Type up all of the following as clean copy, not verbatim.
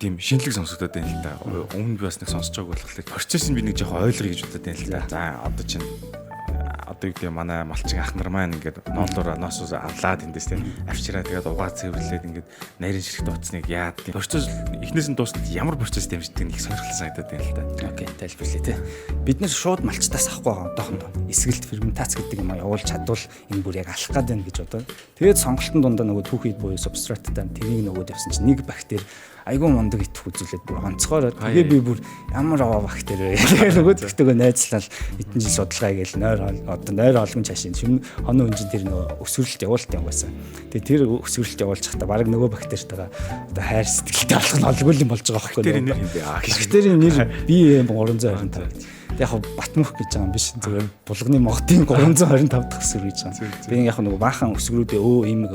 тийм шинэлэг сонсогдоод байна л да. Өмнө би бас нэг сонсож байгааг болохоор процессыг би нэг жоохон ойлгоё гэж бодод байна л да. За одоо чинь одоо юу гэдэг манай малчин ах нар маань ингээд ноолоор ноосоос авлаад эндээс тийм авчираа тэгээд угаа цэвэрлээд ингээд нарийн ширхт утсныг яад тийм процесс эхнээс нь дуустал ямар процесс дэмждэг нэг сонирхолтой санагдаад байна л да. Окей, тайлбарлая тий. Бид нэр шууд малчтаас авахгүй байгаа одоохондоо. Эсгэлт ферментац гэдэг юм явуул чадвал энэ бүр яг алах гад байна гэж бодоо. Тэгээд сонголтын дундаа нөгөө түүхийд буюу субстраттай тэрийг нөгөөд явсан чинь нэг бактери айгүй мундаг итэх үзүүлээд бүр онцгойроо тэгээ би бүр ямар аваа бактери вэ. Тэгээ нөгөө тэгтээ найзлал эдэн жил судалгаа хийгээл нойр олгон чашийн шинэ хоноо өнжин тэр нөгөө өсвөрлөлт явуулт юм байсан. Тэгээ тэр өсвөрлөлт явуулж хата баг нөгөө бактеритайгаа одоо хайр сэтгэлтэй болох нь олгүй юм болж байгаа байхгүй. Тэр нэр юм бэ? Бактерийн нэр BM325. Яг Батмөх гэж байгаа юм биш. Зүгээр булганы могдын 325 дахь өсвөр гэж байгаа. Би яг нөгөө баахан өсвөрүүдээ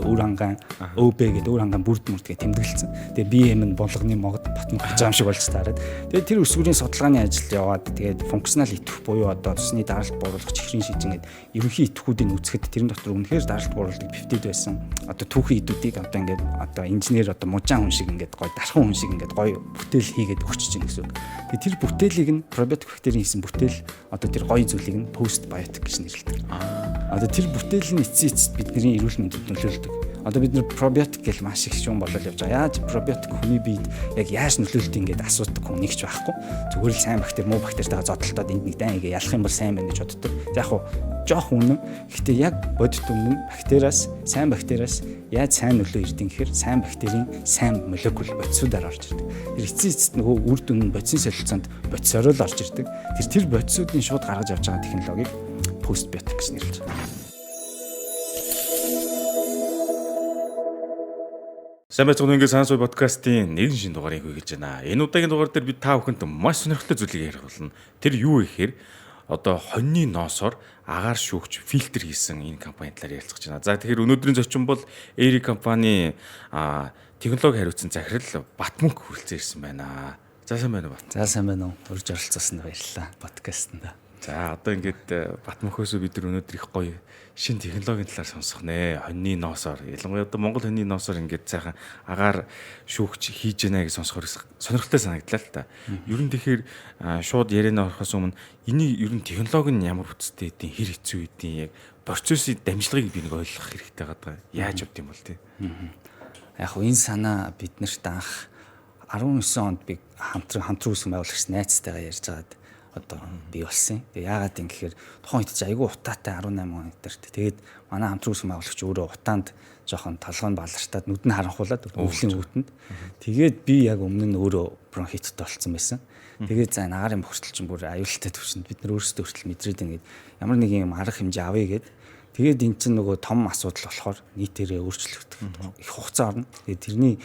өр ангаан ÖB гэдэг өр ангаан бүрд мөрдгээ тэмдэглэсэн. Тэгээ BM нь булганы могд Батмөх гэж байгаа юм шиг болж таарад. Тэгээ тэр өсвөрийн судалгааны ажил яваад тэгээд функционал итэх буюу одоо цусны даралт бууруулах чихрийн шижингээд ерөнхий итхүүдийг үзэхэд тэрэн дотор үнэхээр даралт бууруулдаг пептид байсан. Одоо түүхэн идүүдийг одоо ингээд одоо инженер одоо мужаан хүн шиг ингээд гой дархан хүн шиг ингээд гой бүтээл хийгээд өгчөж гин гэсэн үг. Тэгээ тэр бүтээлийг нь пробиотик бактерийн хийсэн бүтээл одоо тэр гоё зүйлийг нь постбиотик гэж нэрлэдэг. Одоо тэр бүтээлийн эцсийн эцэст бидний эрүүл мэндэд нөлөөлдөг. Одоо бид нэр пробиотик гэж маш их шуун болол явж байгаа. Яаж пробиотик хүний биед яг яаж нөлөөлдөг ингээд асуудаг хүн нэгч байхгүй. Зүгээр л сайн бактери муу бактеритайгаа зодтолтоод энд нэг дан ингээ ялах юм бол сайн байна гэж боддог. Яг хуу жоох үнэн. Гэхдээ яг бодит үнэн бактериас сайн бактериас яаж сайн нөлөө ирдэг гэхээр сайн бактерийн сайн молекул бодисуудаар орж ирдэг. Тэр эцсийн эцэст нөгөө үр дүн нь бодисын солилцоонд бодисороо л орж ирдэг. Тэр бодисуудын шууд гаргаж авч байгаа технологиг постбиотик гэж нэрлэж байгаа. Сайн байцгаана ингээд сансуу подкастын нэгэн шин дугаарыг хүргэж байна. Энэ удаагийн дугаар дээр бид та бүхэнд маш сонирхолтой зүйлийг ярих болно. Тэр юу вэ гэхээр одоо хоньны ноосоор агаар шүүгч фильтр хийсэн энэ компани талаар ярилцах гэж байна. За тэгэхээр өнөөдрийн зочин бол Эри компани технологи хариуцсан захирал Батмөнх хүрэлцэн ирсэн байна. За сайн байна уу? За сайн байна уу? Урьж оролцсонд баярлалаа подкастнда. За одоо ингээд Батмөнхөөс бид нар өнөөдөр их гоё шинэ технологийн талаар сонсох нэ. Хоньны ноосоор ялангуяа одоо Монгол хоньны ноосоор ингээд сайхан агаар шүүгч хийж гэнэ гэж сонсохоор сонирхолтой санагдлаа л та. Ер нь тэгэхээр шууд ярианаа орохоос өмнө энийг ер нь технологи нь ямар бүтцтэй эдийн хэр хэцүү эдийн яг процессын дамжлагыг би нэг ойлгох хэрэгтэй байгаа. Яаж явд юм бол тий. Яг энэ санаа биднэрт анх 19 онд би хамтран үүсгэн байгуулагч найзтайгаа ярьж байгаад одоо би болсон. Тэгээ яагаад юм гэхээр тухайн үед чи айгүй утаатай 18 он өдөрт. Тэгээд манай хамтран үүсгэн байгуулагч өөрөө утаанд жоохон толгойн балартаад нүд нь харанхуулаад өвлийн өвтөнд. Тэгээд би яг өмнө нь өөрөө бронхиттэй болсон байсан. Тэгээд за нагарын бохирдол чинь бүр аюултай төвшөнд бид нар өөрсдөө хүртэл мэдрээд ингээд ямар нэг юм арга хэмжээ авъя гэд. Тэгээд эн чинь нөгөө том асуудал болохоор нийтээрээ өөрчлөгдөх их хугацаа орно. Тэгээд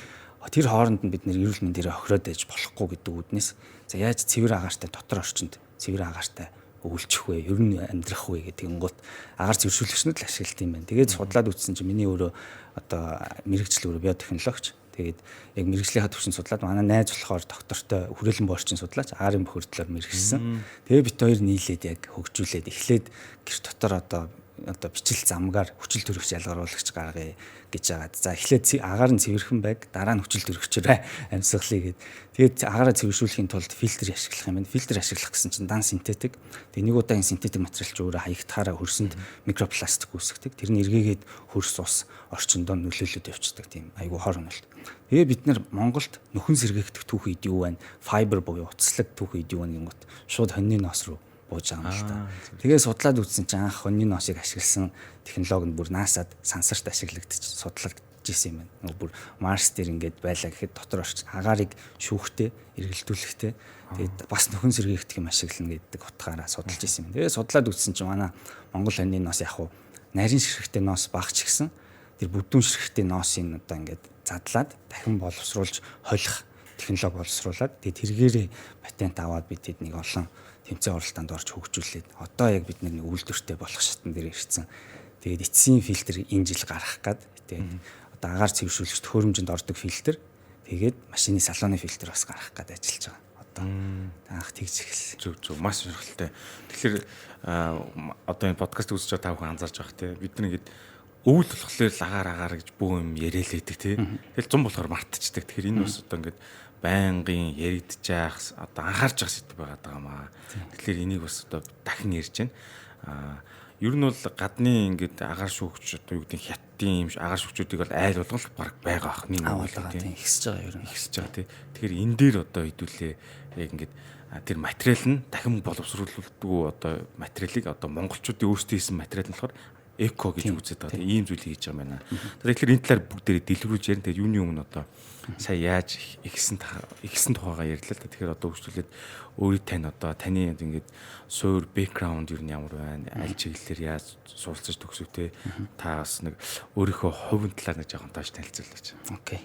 тэр хооронд нь бид нэр эрүүл мэндээрээ охироод байж болохгүй гэдэг үднээс за яаж цэвэр агаартай дотор орчинд цэвэр агаартай өвлчих вэ? Ер нь амьдрах вэ гэдэг ингут агаар цэвэршүүлэгчнүүд л ашиглалт юм байна. Тэгээд судлаад үзсэн чинь миний өөрөө одоо мэрэгжил өөрөө биотехнологич. Тэгээд яг мэрэгжлийнхаа төвшин судлаад манай найз болохоор доктортой хүрээлэн боорчин судлаач агарын бохирдлоор мэрэгсэн. Тэгээд бит хоёр нийлээд яг хөгжүүлээд эхлээд гэр дотор одоо бичил замгаар хүчил төрөгч ялгаруулагч гаргая гэж байгаа. За эхлээд агаар нь цэвэрхэн байг, дараа нь хүчил төрөгчөөр амьсгалыг гээд тэгээд агаараа цэвэршүүлэхийн тулд фильтр ашиглах юм байна. Фильтр ашиглах гэсэн чинь дан синтетик. Тэгээд нэг удаагийн синтетик материал ч өөрөө хаягдахаараа хөрсөнд микропластик үүсгдэг. Тэрний эргээгээд хөрс ус орчиндөө нөлөөлөд явцдаг тийм айгүй хор хөнөлт. Тэгээ бид нар Монголд нөхөн сэргээгдэх түүх ид юу байна? Файбер буюу утаслаг түүх ид юу байна гингот шууд хоньны ноос руу бууж байгаа юм л та. Тэгээ судлаад үзсэн чинь анх хоньны ноосыг ашигласан технологи нь бүр NASA-д сансарт ашиглагдаж судлагдажсэн юм байна. Нөгөө бүр Марс дээр ингээд байлаа гэхэд дотор орч агаарыг шүүхтэй, эргэлдүүлэхтэй тэгээд бас нөхөн сэргээгдэх юм ашиглана гэдэг утгаараа судалж ирсэн юм. Тэгээ судлаад үзсэн чинь манай Монгол хоньны ноос яг хуу нарийн ширхэгтэй ноос багч гисэн тэр бүдүүн ширхэгтэй ноосыг одоо ингээд задлаад дахин боловсруулж холих технологи боловсруулад тэгээд тэргээрээ патент аваад бид тэднийг олон тэмцээн оролтоонд орж хөгжүүлээд одоо яг бид нэг үйлдвэртэй болох шатн дээр ирсэн. Тэгээд эцсийн фильтр энэ жил гарах гад тэгээд одоо агаар цэвэршүүлэгч төхөөрөмжөнд ордог фильтр тэгээд машины салоны фильтр бас гарах гад ажиллаж байгаа. Одоо анх тэгж эхэлсэн. Зөв маш сонирхолтой. Тэгэхээр одоо энэ подкаст үзэж байгаа та бүхэн анзаарч байгаа те бид нэгэд өвөл болохоор агаар гэж бүх юм яриа л байдаг те. Тэгэл зам болохоор мартчихдаг. Тэгэхээр энэ бас одоо ингээд байнгын яригдж яах одоо анхаарч явах сэдв байгаад байгаа маа. Тэгэхээр энийг бас одоо дахин ярьж байна. Ер нь бол гадны ингээд агаар шүүгч одоо юу гэдэг хятадын юм агаар шүүгчүүдийг бол айл болгол баг байгаа ах нэг тийм ихсэж байгаа ер нь ихсэж байгаа тий. Тэгэхээр энэ дээр одоо хэдүүлээ яг ингээд тэр материал нь дахин боловсруулалтгүй одоо материалыг одоо монголчуудын өөрсдөө хийсэн материал нь болохоор эко гэж үздэг байгаа. Тийм зүйл хийж байгаа юм байна. Тэгэхээр энэ талаар бүгдээрээ дэлгэрүүлж ярина. Тэгээд юуны өмнө одоо сая яаж ихсэн тухайгаа ярьлаа л да. Тэгэхээр одоо хөгжүүлээд өөрийн тань одоо таны ингээд суур бэкграунд юу ямар байна? Аль чиглэлээр яаж суралцаж төгсөвтэй? Та бас нэг өөрийнхөө хувийн талаар нэг жоохон тааш танилцуулаач. Окей.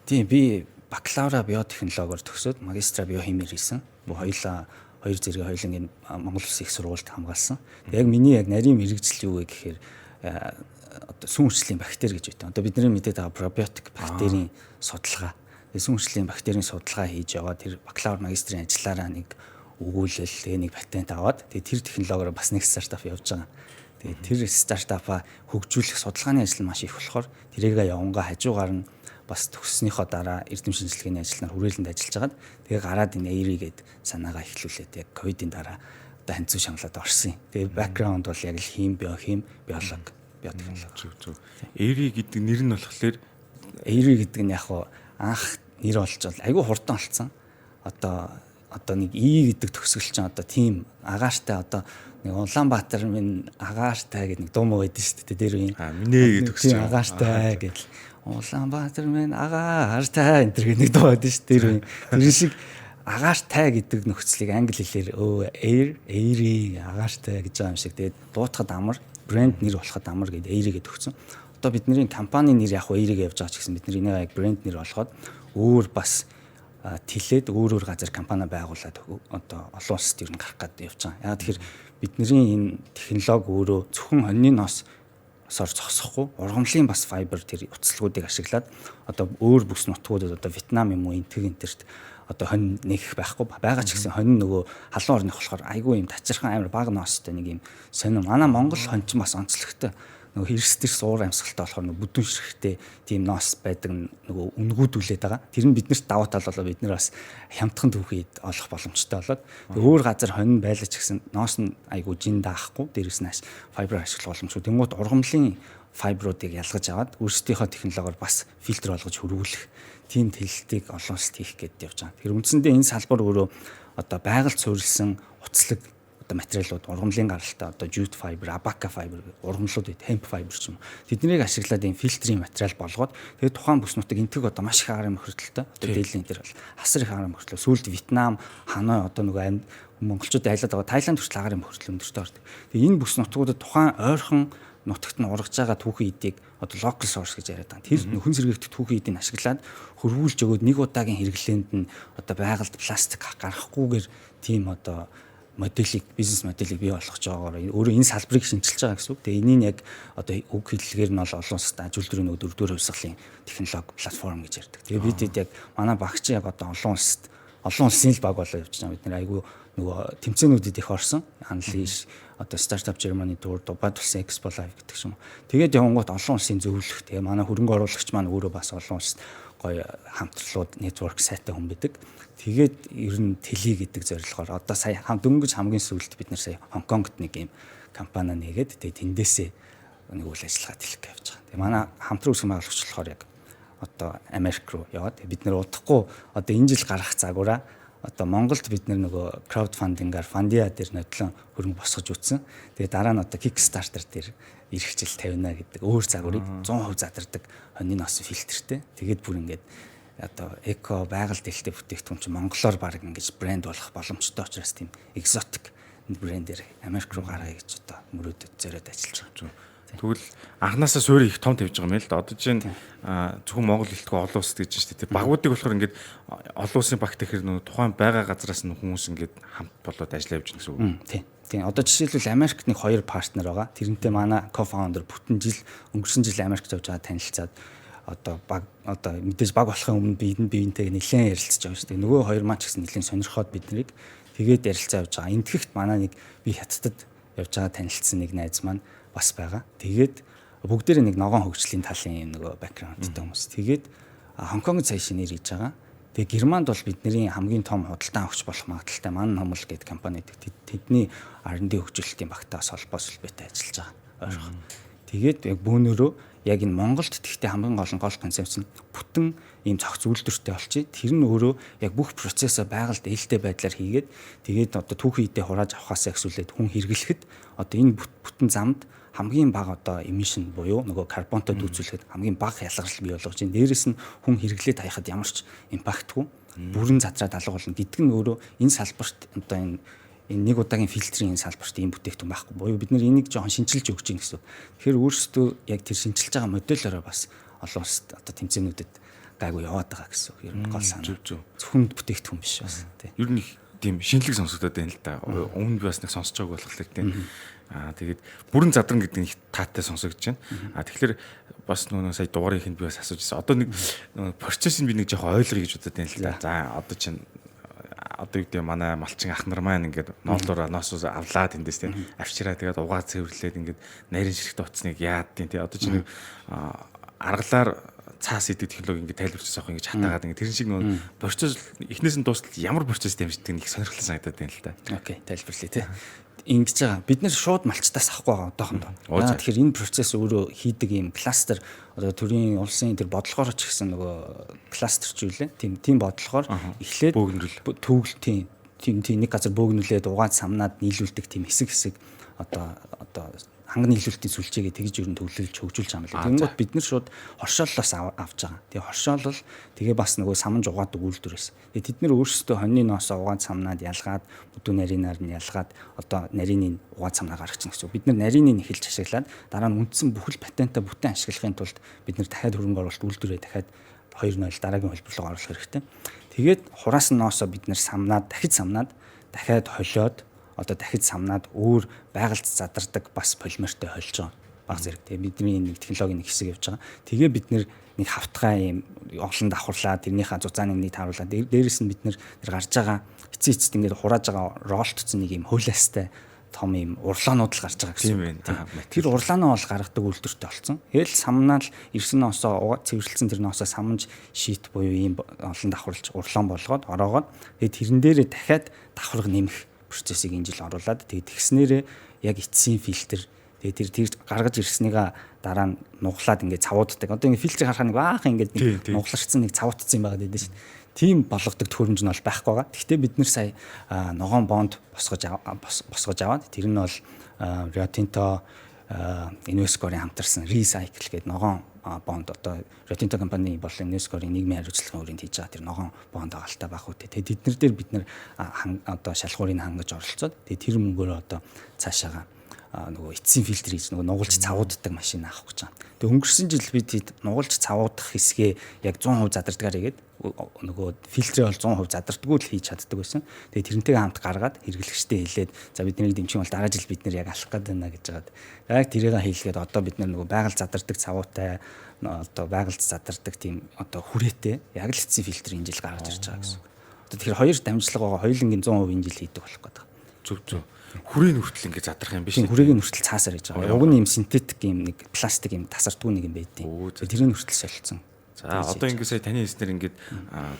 Тийм би бакалавра биотехнологиор төгсөөд магистра биохимиэр хийсэн. Хоёулаа хоёр зэрэг хоёулангийн Монгол Улсын их сургуульд хамгаалсан. Яг миний яг нарийн мэрэгжил юу вэ гэхээр одоо сүн хүрчлийн бактери гэж үүтэй. Одоо бидний мэдээд байгаа пробиотик бактерийн судалгаа. Сүн хүрчлийн бактерийн судалгаа хийж яваад тэр бакалавр магистрийн ажиллаараа нэг өгүүлэл тэгээ нэг патент аваад тэгээ тэр технологиор бас нэг стартап явж байгаа. Тэгээ тэр стартапаа хөгжүүлэх судалгааны ажил маш их болохоор тэрийгээ явангаа хажуугаар нь бас төгссөнийхөө дараа эрдэм шинжилгээний ажилнаар хүрээлэнд ажиллаж хагаад тэгээ гараад энэ AIRI гээд санаагаа эхлүүлээд яг ковидын дараа одоо ханцуу шаналаад орсон юм. Тэгээ бэкграунд бол яг л хим, биохим, биологи, биотехнологи. Зөв. AIRI гэдэг нэр нь болохоор AIRI гэдэг нь яг анх нэр болж бол айгүй хурдан олцсон. Одоо нэг И гэдэг төгсгөл чинь одоо тийм агаартай одоо нэг Улаанбаатар минь агаартай гэдэг нэг дуу муу байдаг шүү дээ. Тэр үеийн минь төгсөж агаартай гэдэг Улаанбаатар минь агаартай энэ төр нэг дуу байдаг шүү дээ. Тэр шиг агаартай гэдэг нөхцөлийг англи хэлээр AIRI агаартай гэж байгаа юм шиг. Тэгээд дуутахад амар, брэнд нэр болоход амар гэдэг AIRI гэдэг өгсөн. Одоо бидний компани нэр яг AIRI гэж явж байгаа ч гэсэн бидний яг брэнд нэр болоход өөр бас тэлээд өөр газар компани байгуулад одоо олон улсад ер нь гарах гэдэг явж байгаа. Яг тэгэхээр бидний энэ технологи өөрөө зөвхөн хоньны ноосоор зогсохгүй ургамлын бас файбер тэр уцалгуудыг ашиглаад одоо өөр бүс нутгуудад одоо Вьетнам юм уу энтерт одоо хонь нээх байхгүй байгаа ч гэсэн хонь нөгөө халуун орных болохоор айгүй юм тачирхан амар бага ноостой нэг юм сонирм. Манай Монгол хонь ч бас онцлогтой. Нөгөө хэрсдэр суур амьсгалтай болохоор нөгөө бүдүүн ширхтэй тийм ноос байдаг нөгөө үнгүүдүүлээд байгаа. Тэр нь биднэрт давуу тал болоо бид нар бас хямдхан түүхийд олох боломжтой болоод өөр газар хонь байлаач гэсэн ноос нь айгүй жин даахгүй дээрээс нь файбер ашиглах боломжтой. Тэнгуут ургамлын файбруудыг ялгаж аваад өөрсдийнхөө технологиор бас фильтр болгож хөрвүүлэх тийм тэлэлтийг олон улсад хийх гээд явж байгаа. Тэр үндсэндээ энэ салбар өөрөө одоо байгальд суурилсан уцлаг одоо материалууд ургамлын гаралтай одоо jute fiber, abaca fiber ургамлууд hemp fiber ч юм. Тэднийг ашиглаад энэ фильтрийн материал болгоод тэгээд тухайн бүс нутаг энтэг одоо маш их агарын мөхөрдөлтөй. Одоо дээдлийн дээр бол хасар их агарын мөхөрдлөө. Сүүлд Вьетнам, Ханой одоо нөгөө монголчууд айлаад байгаа Таиланд хүртэл агарын мөхөрдөл өндөртэй ордог. Тэгээд энэ бүс нутгуудад тухайн ойрхон нутагт нь ургаж байгаа түүхэн эдийг одоо local source гэж яриад байгаа. Тэр хүн сэргээгдэх түүхэн эдийг ашиглаад хөрвүүлж өгөөд нэг удаагийн хэрэглээнд нь одоо байгальд пластик гарахгүйгээр тийм одоо моделийг бизнес моделийг бий болгож байгаагаар өөрөө энэ салбарыг шинжилж байгаа гэсэн үг. Тэгээ энийг яг одоо үг хэллэгээр нь бол олон улсад ажилтны нөгөө дөрөвдүгээр хувьсгалын технологи платформ гэж ярьдаг. Тэгээ бид яг манай багч яг одоо олон улсын л баг болоо явж байгаа. Бид нэр айгүй нөгөө тэмцээнүүдэд их орсон. Unleash одоо Startup Germany Tour, Дубайд болсон Expo Live гэдэг юм. Тэгээд явангууд олон улсын зөвлөх. Тэгээ манай хөрөнгө оруулагч маань өөрөө бас олон улсад гоё хамтрлууд network сайтай хүн байдаг. Тэгээд ер нь тэлий гэдэг зорилгоор одоо сая дөнгөж хамгийн сүүлд бид нар сая Хонконгт нэг юм компани нээгээд тэгээд тэндээсээ нэг үйл ажиллагаа тэлэх гэж явж байгаа. Тэгээд манай хамтран үүсгэн байгуулагч болохоор яг одоо Америк руу яваад бид нар удахгүй одоо энэ жил гарах загвараа одоо Монголд бид нөгөө краудфандингаар Фандиа дээр нотлон хөрөнгө босгож үтсэн. Тэгээд дараа нь одоо Kickstarter дээр ирэх жил тавина гэдэг өөр загварыг 100% задардаг хоньны ноос фильтртэй. Тэгээд бүр ингээд одоо эко байгаль дэлхтэй бүтээгдэхүүн чинь монголоор баг ингэж брэнд болох боломжтой учраас тийм экзотик брэндээр Америк руу гаргая гэж одоо мөрөөдөд зориод ажиллаж байгаа. Тэгвэл анханасаа суурь их том тавьж байгаа юм л да. Одоо чинь зөвхөн Монгол хэлтгөө олон улсад гэж байна шүү дээ. Багуудыг болохоор ингээд олон улсын багт ихэр нөгөө тухайн байгаа газраас нь хүмүүс ингээд хамт болоод ажиллаж явж байгаа гэсэн үг. Тийм. Одоо жишээлбэл Америкт нэг хоёр партнер байгаа. Тэрнтэй манай co-founder бүтэн жил өнгөрсөн жил Америкт явж байгаа танилцаад одоо мэдээж баг болохын өмнө биентэйг нэлээд ярилцж байгаа шүү дээ. Нөгөө хоёр маань ч гэсэн нэлээд сонирхоод биднийг тэгээд ярилцаа явж байгаа. Энтгэхт манай нэг би хятадд явж байгаа танилцсан нэг найз маань бас байгаа. Тэгээд бүгдээрээ нэг ногоон хөгжлийн талын юм нөгөө бэкграундтай хүмүүс. Тэгээд Хонконгд сая шинээр хийж байгаа. Тэгээ Германд бол бидний хамгийн том худалдан авахч болох магадaltaй Mann Hummel гэдэг компани тэдний R&D хөгжүүлэлтийн багтаас холбоос үлбэтэй ажиллаж байгаа. Ойрхон. Тэгээд яг бөөнөрөө яг энэ Монголд тэгтээ хамгийн гол концепц нь бүтэн ийм цогц үйлдвэртэй болчих. Тэр нь өөрөө яг бүх процессоо байгальд ээлтэй байдлаар хийгээд тэгээд одоо түүхэн идэ хурааж авахаасаа эхсүүлээд хүн хэрэглэхэд одоо энэ бүтэн замд хамгийн бага одоо emission буюу нөгөө карбонтой дүүцүүлэхэд хамгийн бага ялгарл бий болгож байна. Дээрээс нь хүн хэрэглээд хаяхад ямар ч импактгүй бүрэн задраад алга болно гэдэг нь өөрөө энэ салбарт одоо энэ нэг удаагийн фильтрийн салбарт ийм бүтээгдэхүүн байхгүй буюу бид нар энийг жоохон шинчилж өгч гин гэсэн. Тэгэхээр өөрсдөө яг тэр шинчилж байгаа модельороо бас олон улсад одоо тэмцээнүүдэд гайгүй яваад байгаа гэсэн. Ер нь гол санаа. Зөвхөн бүтээгдэхүүн биш бас тийм. Ер нь тийм шинэлэг сонсогдоод байна л да. Өмнө би бас нэг сонсож байгааг болохоор тийм. Тэгээд бүрэн задран гэдэг нь их таатай сонсогдож байна. Тэгэхээр бас нөгөө сая дугаарыг хүнд би бас асууж байсан. Одоо нэг процессыг би нэг жоохон ойлгоё гэж бодод байна л да. За одоо чинь одоо юу гэдэг манай малчин ах нар маань ингээд ноолоор ноосоос авлаад эндээс тийм авчираа тэгээд угаа цэвэрлээд ингээд нарийн ширхт утсныг яад тийм одоо чинь нэг аргалаар цаас идэг технологи ингээд тайлбарчсан авах ингээд хатаагаад ингээд тэр шиг нөгөө процесс эхнээс нь дуустал ямар процесс дэмждэг нэг сонирхолтой санагдаад байна л да. Окей, тайлбарлая тий. Ингэж байгаа. Бид нэр шууд малчтаас авахгүй байгаа одоохондоо. Тэгэхээр энэ процесс өөрөө хийдэг юм кластер одоо төрийн улсын тэр бодлогоор ч гэсэн нөгөө кластерчүүлээ. Тийм бодлогоор эхлээд төгөл тийм нэг газар бөөгнүүлээд угаад самнаад нийлүүлдэг тийм хэсэг одоо ханган нийлүүлэлтийн сүлжээгээ тэгж ер нь төвлөрүүлж хөгжүүлж байгаа юм лээ. Тэнгууд бид нар шууд хоршооллоос авч байгаа. Тэгээ хоршоолол тэгээ бас нөгөө саманж угаадаг үйлдвэрээс. Тэгээ тэд нар өөрсдөө хоньны ноосоо угаад самнаад ялгаад бүдүү нарийнаар нь ялгаад одоо нарийн угаад самнаа гаргачихна гэсэн. Бид нар нарийн эхэлж ашиглаад дараа нь үндсэн бүхэл патентаа бүтэн ашиглахын тулд бид нар дахиад хөрөнгө оруулалт үйлдвэрээ дахиад 2.0 дараагийн хөлбөрлөг оруулах хэрэгтэй. Тэгээд хураасан ноосоо бид нар самнаад дахиад холиод одоо дахид самнаад өөр байгальд задардаг бас полимертэй холж байгаа. Баг зэрэг. Тэгээ бидний нэг технологийн нэг хэсэг явж байгаа. Тэгээ бид нэг хавтгай юм олон давхарлаа тэрнийхээ зузааныг нэг тааруулаад дээрэс нь бид нэр гарч байгаа эцэст ингээд хурааж байгаа ролтцсон нэг юм хуулиастай том юм урлаанууд л гарч байгаа гэсэн. Тэр урлаанаа бол гаргадаг үйлдвэртэй болсон. Тэгэл самнаал ирсэн ноосоо цэвэрлсэн тэр ноосоо самнж шийт буюу ийм олон давхарлж урлаан болгоод ороогоод тэгээ тэрэн дээрээ дахиад давхарга нэмэх процессыг энэ жил оруулаад тэгээд тэгснээрээ яг эцсийн фильтр тэгээд тэр гаргаж ирснийга дараа нь нуглаад ингээд цавууддаг. Одоо ингээд фильтрийг харахад нэг баахан ингээд нугларчсан нэг цавуудсан юм байгаа гэдэг шин. Тийм болгодог төхөөрөмж нь бол байхгүй байгаа. Гэхдээ бид нэр сая ногоон бонд босгож аваад тэр нь бол Rio Tinto UNESCO-гийн хамтарсан Recycle гэдэг ногоон бонд одоо Rio Tinto компани бол UNESCO-гийн нийгмийн хариуцлагын өрөөнд хийж байгаа тэр ногоон бонд агаалтай байх үү. Тэгээд тэднэр дээр бид нэр одоо шалгуурыг хангаж оролцоод тэгээд тэр мөнгөөр одоо цаашаага нөгөө эцсийн фильтр хийж нөгөө нугалж цавууддаг машин авах гэж байгаа. Тэгээд өнгөрсөн жил бид нугалж цавуудах хэсгээ яг 100% задардгаар хийгээд нөгөө фильтрээ бол 100% задардаггүй л хийж чаддаг байсан. Тэгээд тэрнтэйгээ хамт гаргаад хэрэглэгчтэй хэлээд за бидний дэмжих бол дараа жил бид нэр яг алах гээд байна гэж жагаад яг тэрийг хийлгээд одоо бид нөгөө байгаль задардаг цавуутай одоо байгальд задардаг тийм одоо хүрээтэй яг л эцсийн фильтр энэ жил гаргаж ирж байгаа гэсэн. Одоо тэгэхээр хоёр дамжлага байгаа хоёулангийн 100% энэ жил хийдэг болох гэдэг. Зөв. Хүрээ нүртэл ингэ задрах юм биш үү? Хүрээгийн нүртэл цаасаар хийж байгаа. Уг нь юм синтетик юм нэг пластик юм тасардгүй нэг юм байдیں۔ Тэрийн нүртэл солилцсон. За одоо ингэ сая таны хэлснээр ингэ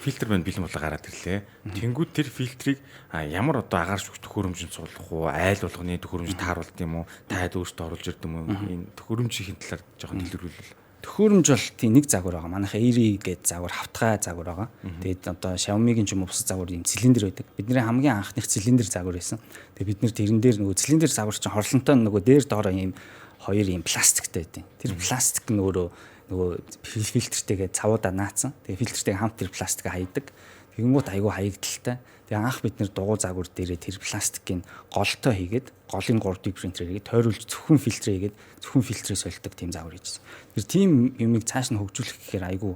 фильтр байна бэлэн болоо гараад ирлээ. Тэнгүүд тэр фильтрийг ямар одоо агаарч өгөх төхөөрөмжөнд суулгах уу? Айл болгоны төхөөрөмж тааруулт юм уу? Таад өөртөө оруулж ирд юм уу? Энэ төхөөрөмжийн талаар жоохон дэлгэрүүлвэл. Төхөөрөмж бол тийм нэг загвар байгаа. Манайхаа Airy гэдэг загвар хавтгай загвар байгаа. Тэгээд одоо Xiaomi-гийн ч юм уу бус загвар юм цилиндр байдаг. Бидний хамгийн анхных цилиндр загвар байсан. Тэгээд бид нэр тэрэн дээр нөгөө цилиндр загвар чинь хорлонтой нөгөө дээр доороо ийм хоёр ийм пластиктай байдیں۔ Тэр пластик нь нөгөө фильтртэйгээ цавуудаа наацсан. Тэгээд фильтртэйгээ хамт тэр пластикаа хайдаг. Тэгэнгүүт айгүй хаягдaltaй. Тэгээ анх бид нэр дугуй загвар дээрээ тэр пластикийн голтой хийгээд голын 3D принтерээр хийгээд тойруулж зөвхөн фильтрээ хийгээд зөвхөн фильтрээ солидог тийм загвар хийжсэн. Тэр тийм юмыг цааш нь хөгжүүлэх гэхээр айгүй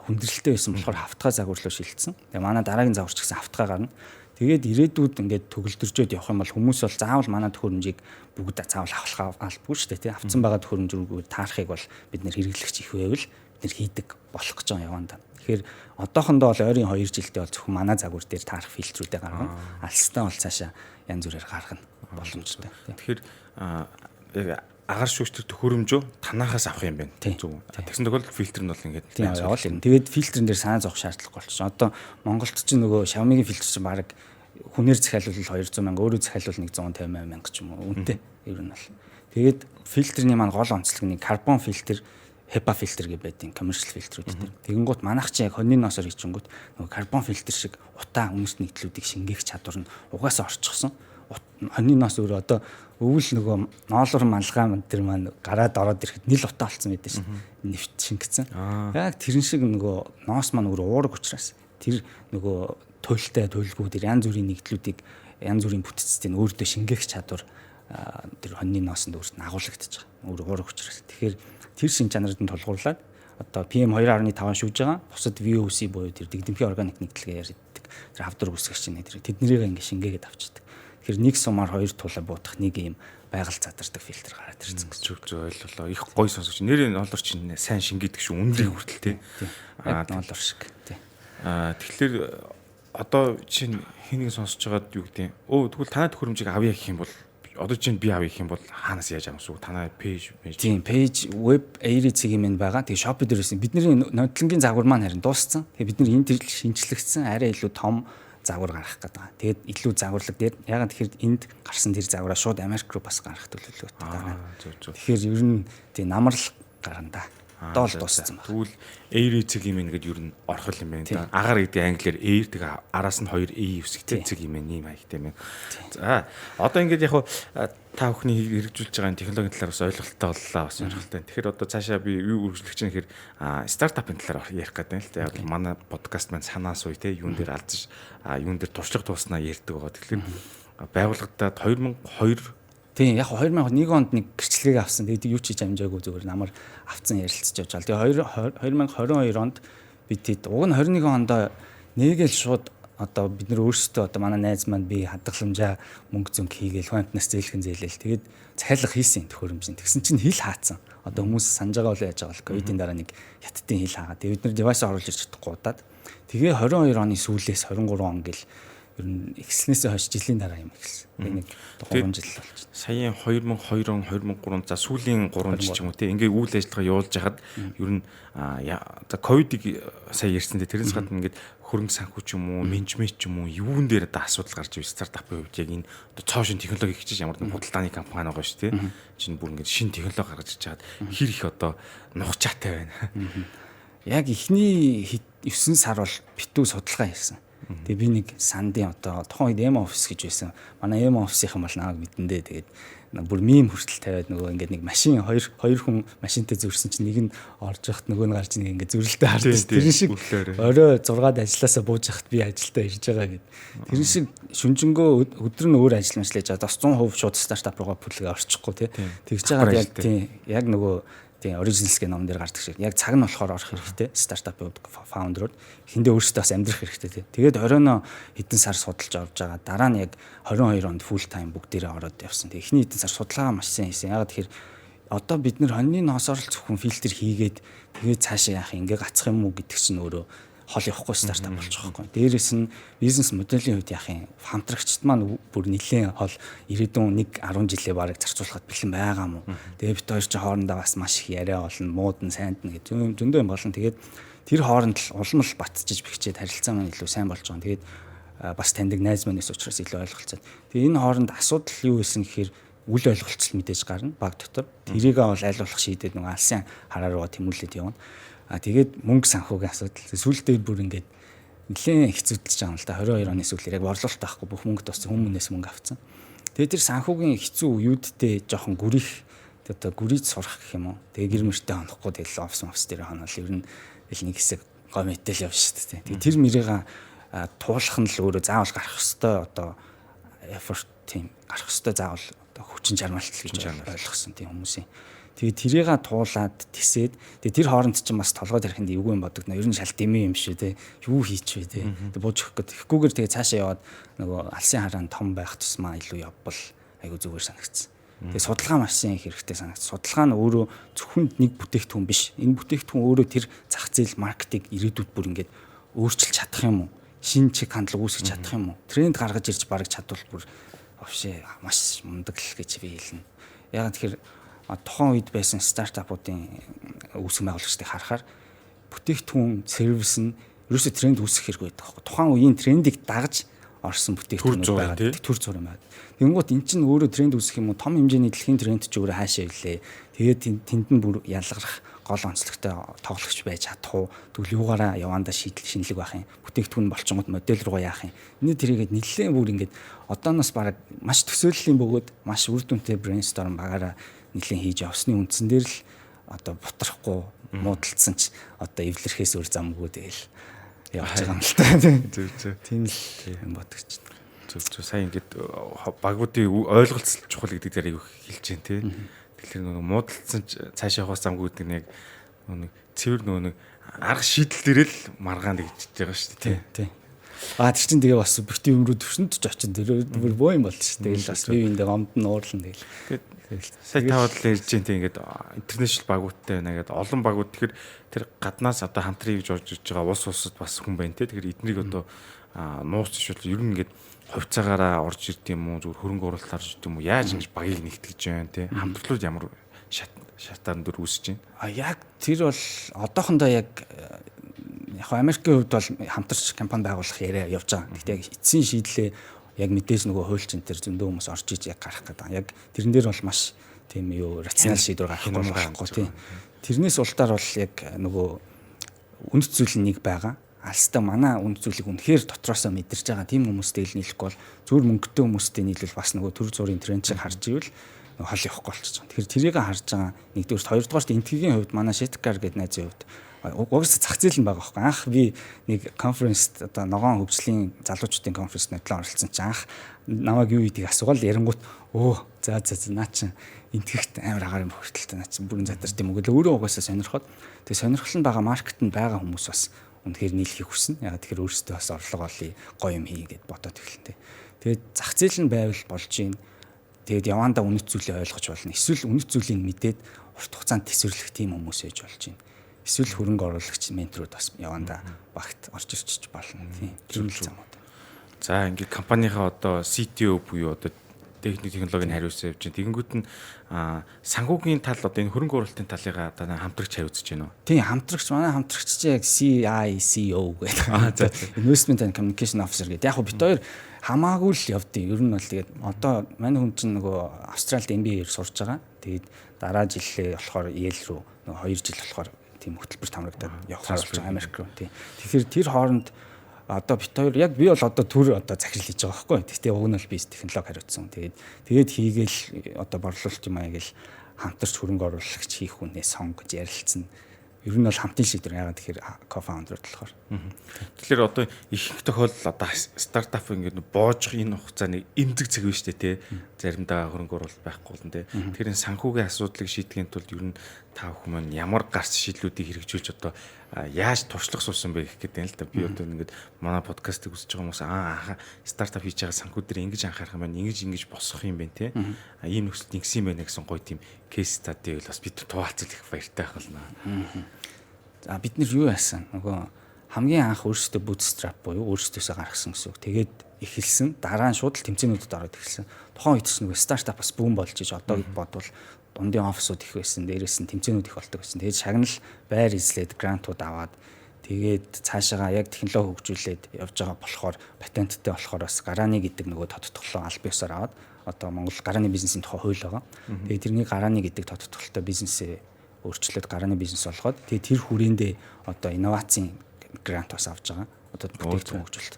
хүндрэлтэй байсан болохоор хавтгай загвар руу шилжсэн. Тэгээ манай дараагийн загвар ч гэсэн хавтгай гарна. Тэгээд ирээдүйд ингээд төгөлдөржөөд явах юм бол хүмүүс бол заавал манай төхөөрөмжийг бүгд заавал авах албагүй шүү дээ. Тэ авцсан байгаа төхөөрөмжүүд таарахыг бол бид нэр хэрэглэгч их байвал бид нэр хийдэг болох гэж байгаа яванда. Тэгэхээр одоохондоо бол ойрын 2 жилдээ бол зөвхөн манай загвар дээр таарах фильтрүүдээ гаргана. Алстаа бол цаашаа янз бүрээр гаргана боломжтой. Тэгэхээр агаар шүүгч төхөөрөмжөө танахаас авах юм байна. Зөв. Тэгсэн тохиолдолд фильтр нь бол ингээд тийм явал юм. Тэгээд фильтрэн дээр санаа зовох шаардлага болчихсон. Одоо Монголд ч нөгөө Xiaomi-гийн фильтр чинь баг хүнээр захиалвал 200 мянга, өөрөө захиалвал 150 мянга ч юм уу үнэтэй. Ер нь бол. Тэгээд фильтрний маань гол онцлог нэг карбон фильтр, HEPA фильтр гэж байдیں۔ Commercial фильтрүүд дээр. Тэгэнгუთ манайх чи яг хоньны ноосоор хийчихэнгүүт нөгөө карбон фильтр шиг утаа хүмүүст нийтлүүдийг шингээх чадвар нь угаасаа орчихсон. Хоньны ноос өөрөө одоо өвөл нөгөө ноолор малгай тэр маань гараад ороод ирэхэд нийл утаа болсон байдаг шин. Нефт шингэсэн. Яг тэрэн шиг нөгөө ноос маань өөрөө уураг учраас тэр нөгөө туйлтай туйлгууд янз бүрийн нийтлүүдийг янз бүрийн бүтцийг өөртөө шингээх чадвар тэр хоньны ноосонд өөрт нь агуулгадчих. Өөрөө уураг учраас. Тэгэхээр тэр шин чанарыг нь тулгуурлаад одоо PM2.5 шүүж байгаа. Бусад VOC буюу тэр дэгдэмхийн органик нэгдлэгээ ярьдаг. Тэр хавдар үсгэгч чинь тэднэрийг ингэ шингээгээд авчдаг. Тэгэхээр нэг сумаар хоёр тулаа буутах нэг юм байгаль задардаг фильтр гараад ирсэн гэж. Зөв ойлголоо. Их гоё сонсогч. Нэрийн олор чинь сайн шингээдэг шүү. Үндрийг хүртэл тий. Олор шиг тий. Тэгэхээр одоо чинь хэнийг сонсож байгаад юу гэдэг. Тэгвэл танай төхөөрөмжийг авъя гэх юм бол одоо чинь би авъя гэх юм бол хаанаас яаж авах вэ? Танай пэйж. Тийм, пэйж веб AIRI-ийн минь байгаа. Тэгээ Shopee дээрээс бидний нотлонгийн загвар маань харин дууссан. Тэгээ бид нар энэ төрөл шинжлэгдсэн арай илүү том загвар гаргах гэдэг байгаа. Тэгээд илүү загварлаг дээр ягаад тэгэхээр энд гарсан тэр загвараа шууд Америк руу бас гаргах төлөвлөлт байгаа. Тэгэхээр ер нь тийм намрал гарна да. Доол дууссан байна. Тэгвэл air цэг юм ингээд ер нь орхол юм байна да. Агаар гэдэг англиар air тэгээ араас нь 2 e үсгтэй цэг юм ийм хаягтай юм. За одоо ингээд яг та бүхний хэрэгжүүлж байгаа технологийн талаар бас ойлголттой боллоо бас сонирхолтой. Тэгэхээр одоо цаашаа би юу үргэлжлэх чинь гэхээр стартапын талаар ярих гэдэг юм л да. Яг манай подкаст маань санаас уу те юун дээр алдаж юун дээр туршлага тууснаа ярьдаг байгаа. Тэгэхээр байгууллагадаа 2002 тийм яг 2001 онд нэг гэрчлэгийг авсан. Тэгээд юу ч хийж амжаагүй зүгээр намар авцсан ярилцж явж байгаа. Тэгээд 2022 онд бид уг нь 21 онд нэгэл шууд одоо бид нар өөрсдөө одоо манай найз маань би хадгаламжаа мөнгө зөнг хийгээл фонтнаас зээлхэн зээлэл. Тэгээд цайлах хийсэн төхөөрөмжийн. Тэгсэн чинь хил хаацсан. Одоо хүмүүс санаж байгаа бол яаж байгаа л ковидын дараа нэг хятадын хил хаагаад. Тэгээд бид нар девайс оруулж ирж чадахгүй удаад. Тэгээ 22 оны сүүлээс 23 он гэл ер нь эхлснээсээ хойш жилийн дараа юм эхэлсэн. Нэг 3 жил болж байна. Саяын 2002 он 2003 за сүүлийн 3 жил ч юм уу те ингээ үйл ажиллагаа явуулж хахад ер нь за ковидыг сая ярьсан те тэрнээс гадна ингээд хөрөнгө санхүү ч юм уу менежмент ч юм уу юун дээр одоо асуудал гарч ив стартапын хувьд яг энэ одоо цоошин технологи хичээж ямар нэгэн худалдааны компани байгаа шүү те чинь бүр ингээд шинэ технологи гаргаж ирж хаад хэр их одоо нухчаатай байна. Яг эхний 9 сар бол битүү судалгаа хийсэн. Тэгээ би нэг сандын одоо тухайн үед эмо офис гэж байсан. Манай эмо офисийнхан бол намайг мэдэндээ тэгээд бүр мим хүртэл тавиад нөгөө ингээд нэг машин хоёр хүн машинтай зөрсөн чинь нэг нь орж явахт нөгөө нь гарч нэг ингээд зүрэлтэй хардаг. Тэр шиг орой 6-д ажилласаа бууж явахт би ажилдаа ирж байгаа гэд. Тэр шиг шүнжэнгөө өдөр нь өөр ажил мэтлээж одоо 100% шууд стартап руугаа бүлгээ орчихгүй тий. Тэгж байгаа яг тий яг нөгөө тийм originals гэх ном дээр гардаг шиг яг цаг нь болохоор орох хэрэгтэй стартапын фаундерууд эхэндээ өөрсдөө бас амьдрах хэрэгтэй тий. Тэгээд оройно хэдэн сар судалж авч байгаа. Дараа нь яг 22 онд full time бүгдээрээ ороод явсан. Тэгээд эхний хэдэн сар судалгаа маш сайн хийсэн. Яг тэгэхээр одоо бид нэр хоньны ноосоор л зөвхөн фильтр хийгээд тэгээд цаашаа яах ингээ гацах юм уу гэдэг чинь өөрөө хол явахгүй стартап болчих واخхой. Дээрээс нь бизнес моделийн хувьд яах юм хамтрагчд маань бүр нэлээд хол ирээдүйн 1-10 жилээ бараг зарцуулахад бэлэн байгаа мó. Тэгээ бид хоёр ч хоорондоо бас маш их яриа болно, муудна, сайндна гэж зөндөө юм болно. Тэгээд тэр хооронд л улам л батчиж бэхжээд харилцаа маань илүү сайн болж байгаа. Тэгээд бас таньдаг найз манаас учраас илүү ойлголцоод. Тэгээ энэ хооронд асуудал юу байсан гэхээр үл ойлголцол мэдээж гарна баг дотор. Тэрийг бол аль болох шийдээд нэг алсын хараа руугаа тэмүүлээд явна. Тэгээд мөнгө санхүүгийн асуудал сүүлдээ бүр ингээд нэлээд хэцүүдэлж байгаа юм л да 22 оны сүүлээр яг борлуулалт авахгүй бүх мөнгө туссан хүмүүнээс мөнгө авцсан. Тэгээд тэр санхүүгийн хэцүү үеүүдтэй жоохон гүрийх одоо гүрийж сурах гэх юм уу. Тэгээд гэр мөртөө хонохгүй тэгэл офс дээр ханаал ер нь нэг хэсэг гой мэтэл явж шүү дээ. Тэгээд тэр мэрийг туулах нь л өөрөө заавал гарах ёстой одоо effort тийм гарах ёстой заавал одоо хүчин чармайлт гэж ойлгосон тийм хүмүүсийн. Тэгээд тэрийг туулаад тисээд тэгээд тэр хооронд чинь бас толгойд ярихынд эвгүй юм бодог. Ер нь шал дэмий юм шүү те. Юу хийчихвэ те. Тэгээд бууж өгөх гээд тэгэхгүйгээр тэгээд цаашаа яваад нөгөө алсын хараанд том байх тусмаа илүү явбал айгу зүгээр санагдсан. Тэгээд судалгаа маш сайн хэрэгтэй санагдсан. Судалгаа нь өөрөө зөвхөн нэг бүтээгдэхүүн биш. Энэ бүтээгдэхүүн өөрөө тэр зах зээл маркетинг ирээдүйд бүр ингээд өөрчилж чадах юм уу? Шинэ чиг хандлага үүсгэж чадах юм уу? Тренд гаргаж ирж бараг чадвал бүр овшээ маш мундаг л гэж би хэлнэ. Яг тэгэхээр тухайн үед байсан стартапуудын үүсгэн байгуулагчдыг харахаар бүтээгдэхүүн сервис нь ерөөсөө тренд үүсэх хэрэг байдаг байхгүй. Тухайн үеийн трендийг дагаж орсон бүтээгдэхүүнүүд байгаа. Төр зур юм байна. Тэнгуут эн чинь өөрөө тренд үүсэх юм уу? Том хэмжээний дэлхийн тренд ч өөрөө хаашаа ивлээ. Тэгээд тэнд нь бүр ялгарах гол онцлогтой тоглогч байж чадах уу? Тэгвэл юугаараа явандаа шинэлэг байх юм. Бүтээгдэхүүн болчингууд модель руу яах юм. Энийг тэрийгэд нэлээд бүр ингээд одооноос бараг маш төсөөллийн бөгөөд маш үр дүнтэй брейнсторм багаараа нэлээд хийж явсны үндсэн дээр л одоо бутрахгүй муудалцсан ч одоо эвлэрхээс өөр замгүй тэгэл явж байгаа юм л та. Тийм л юм бодогч. Зөв сайн ингээд багуудын ойлголцол чухал гэдэг дээр аяг хэлж дээ тий. Тэгэхээр нөгөө муудалцсан ч цаашаа явах замгүй гэдэг нэг цэвэр нөгөө арга шийдэл дээр л маргаан гэж байгаа шүү дээ тий. Тэр чинь тэгээ бас бэрти юм руу төвшөнд ч очин тэр бүр боо юм болж шүү. Тэгэл бас бивэндээ гомд нь уурлан тэгэл. Сая таваад л ярьж дээ тий ингээд интернэшнл багуудтай байна гэдэг олон багууд тэгэхээр тэр гаднаас одоо хамтран хийж орж иж байгаа улсад бас хүн байна тий. Тэгэхээр эднийг одоо нууц шил ер нь ингээд хувьцаагаараа орж ирд юм уу зүгээр хөрөнгө оруулалт орж ирд юм уу яаж ингэж багийг нэгтгэж байна тий. Хамтрлууд ямар шатаар дөр үүсэж байна. Яг тэр бол одоохондоо яг Америкийн хувьд бол хамтарч компани байгуулах яриа явж байгаа. Гэхдээ яг эцсийн шийдлээ яг мэдээж нөгөө хуульчин тэр зөндөө хүмүүс орж иж яг гарах гэдэг. Яг тэрэн дээр бол маш тийм юу рационал шийдвэр гаргахгүй тийм. Тэрнээс ултаар бол яг нөгөө үнэт зүйл нэг байгаа. Алстаа манай үнэт зүйлийг үнэхээр дотроосоо мэдэрч байгаа тийм хүмүүстэй л нийлэхгүй бол зүгээр мөнгөтэй хүмүүстэй нийлвэл бас нөгөө төр зургийн тренд шиг харж ивэл хол явахгүй болчихж байгаа. Тэгэхээр тэрийг харж байгаа. Нэгдүгээр хоёрдугаарт энтгийн хувьд манай Шиткар гэдэг найзын хувьд угсаа зах зээл нь байгаа байхгүй. Анх би нэг конференст одоо ногоон хөгжлийн залуучуудын конференст нэтлэн оролцсон чинь анх намайг юу гэдгийг асуугаад ярингуут за наа чин энтгэхт амар агаар юм хөртөлтэй наа чин бүрэн задарч юм уу гэдэг өөрөө угаасаа сонирхоод тэгээ сонирхол нь байгаа маркетинд байгаа хүмүүс бас үнэхээр нийлхийг хүснэ. Ягаад тэгэхээр өөрсдөө бас орлого олъё гоё юм хий гэд бодоод эхэлнэ. Тэгээд зах зээл нь байвал болж гин. Тэгээд явандаа үнэт зүйлийг ойлгож болно. Эсвэл үнэт зүйлийг мэдээд урт хугацаанд төсвөрлөх тийм хүмүүс ээж болж гин. Эсвэл хөрөнгө оруулагч менторууд бас явандаа багт орж ирчих болно. Тийм л замууд. За ингээд компанийнхаа одоо CTO буюу одоо техник технологийн хариуцсан явж байна. Тэгэнгүүт нь санхүүгийн тал одоо энэ хөрөнгө оруулалтын талыгаа одоо хамтрагч хариуцж байна уу? Тийм хамтрагч манай хамтрагч чинь яг CICO гэдэг. Investment and Communication Officer гэдэг. Яг бит хоёр хамаагүй л явдیں۔ Ер нь бол тэгээд одоо манай хүн чинь нөгөө Австралид MBA-ээр сурж байгаа. Тэгээд дараа жилээ болохоор Yale руу нөгөө 2 жил болохоор тийм хөтөлбөрт хамрагдаад явахаар болж байгаа Америк руу тийм. Тэгэхээр тэр хооронд одоо бит хоёр яг би бол одоо төр одоо захирал хийж байгаа байхгүй. Гэхдээ уг нь бол би технологи хариуцсан. Тэгээд хийгээл одоо борлуулалт юм аяг л хамтарч хөрөнгө оруулагч хийх хүнээс сонгож ярилцсан. Ер нь бол хамтын шийдвэр яагаад тэгэхээр co-founder болохоор. Тэгэхээр одоо ихэнх тохиолдол одоо стартап ингээд боожих энэ хугацааны эмзэг цэг биш үү те. Заримдаа хөрөнгө оруулалт байхгүй л нэ. Тэгэхээр энэ санхүүгийн асуудлыг шийдэхин тулд ер нь та бүхэн ямар гарц шийдлүүдийг хэрэгжүүлж одоо яаж туршлага суусан бэ гэх гэдэг юм л да. Би одоо ингээд манай подкастыг үзэж байгаа хүмүүс стартап хийж байгаа санхүү дээр ингэж анхаарах юм байна. Ингэж босох юм байна те. Ийм нөхцөлд ингэсэн юм байна гэсэн гоё тийм кейс стади бол бас бид туваалцах их баяртай байна. За бид нар юу яасан? Нөгөө хамгийн анх өөрсдөө bootstrap буюу өөрсдөөсөө гаргасан гэсэн үг. Тэгээд эхэлсэн. Дараа нь шууд л тэмцээнүүдэд ороод эхэлсэн. Тухайн үед ч нөгөө стартап бас бүүн болж иж одоо бодвол дундын офисууд их байсан. Дээрээс нь тэмцээнүүд их болдог байсан. Тэгээд шагнал байр эзлээд грантууд аваад тэгээд цаашаага яг технологи хөгжүүлээд явж байгаа болохоор патенттэй болохоор бас гарааны гэдэг нөгөө тодтголоо аль биесээр аваад одоо Монгол гарааны бизнесийн тухай хууль байгаа. Тэгээд тэрний гарааны гэдэг тодтголтой бизнесээ өөрчлөлт гарааны бизнес болгоод тэгээд тэр хүрээндээ одоо инновацийн грант бас авч байгаа. Одоо бүтээгдэхүүн хөгжүүлэлт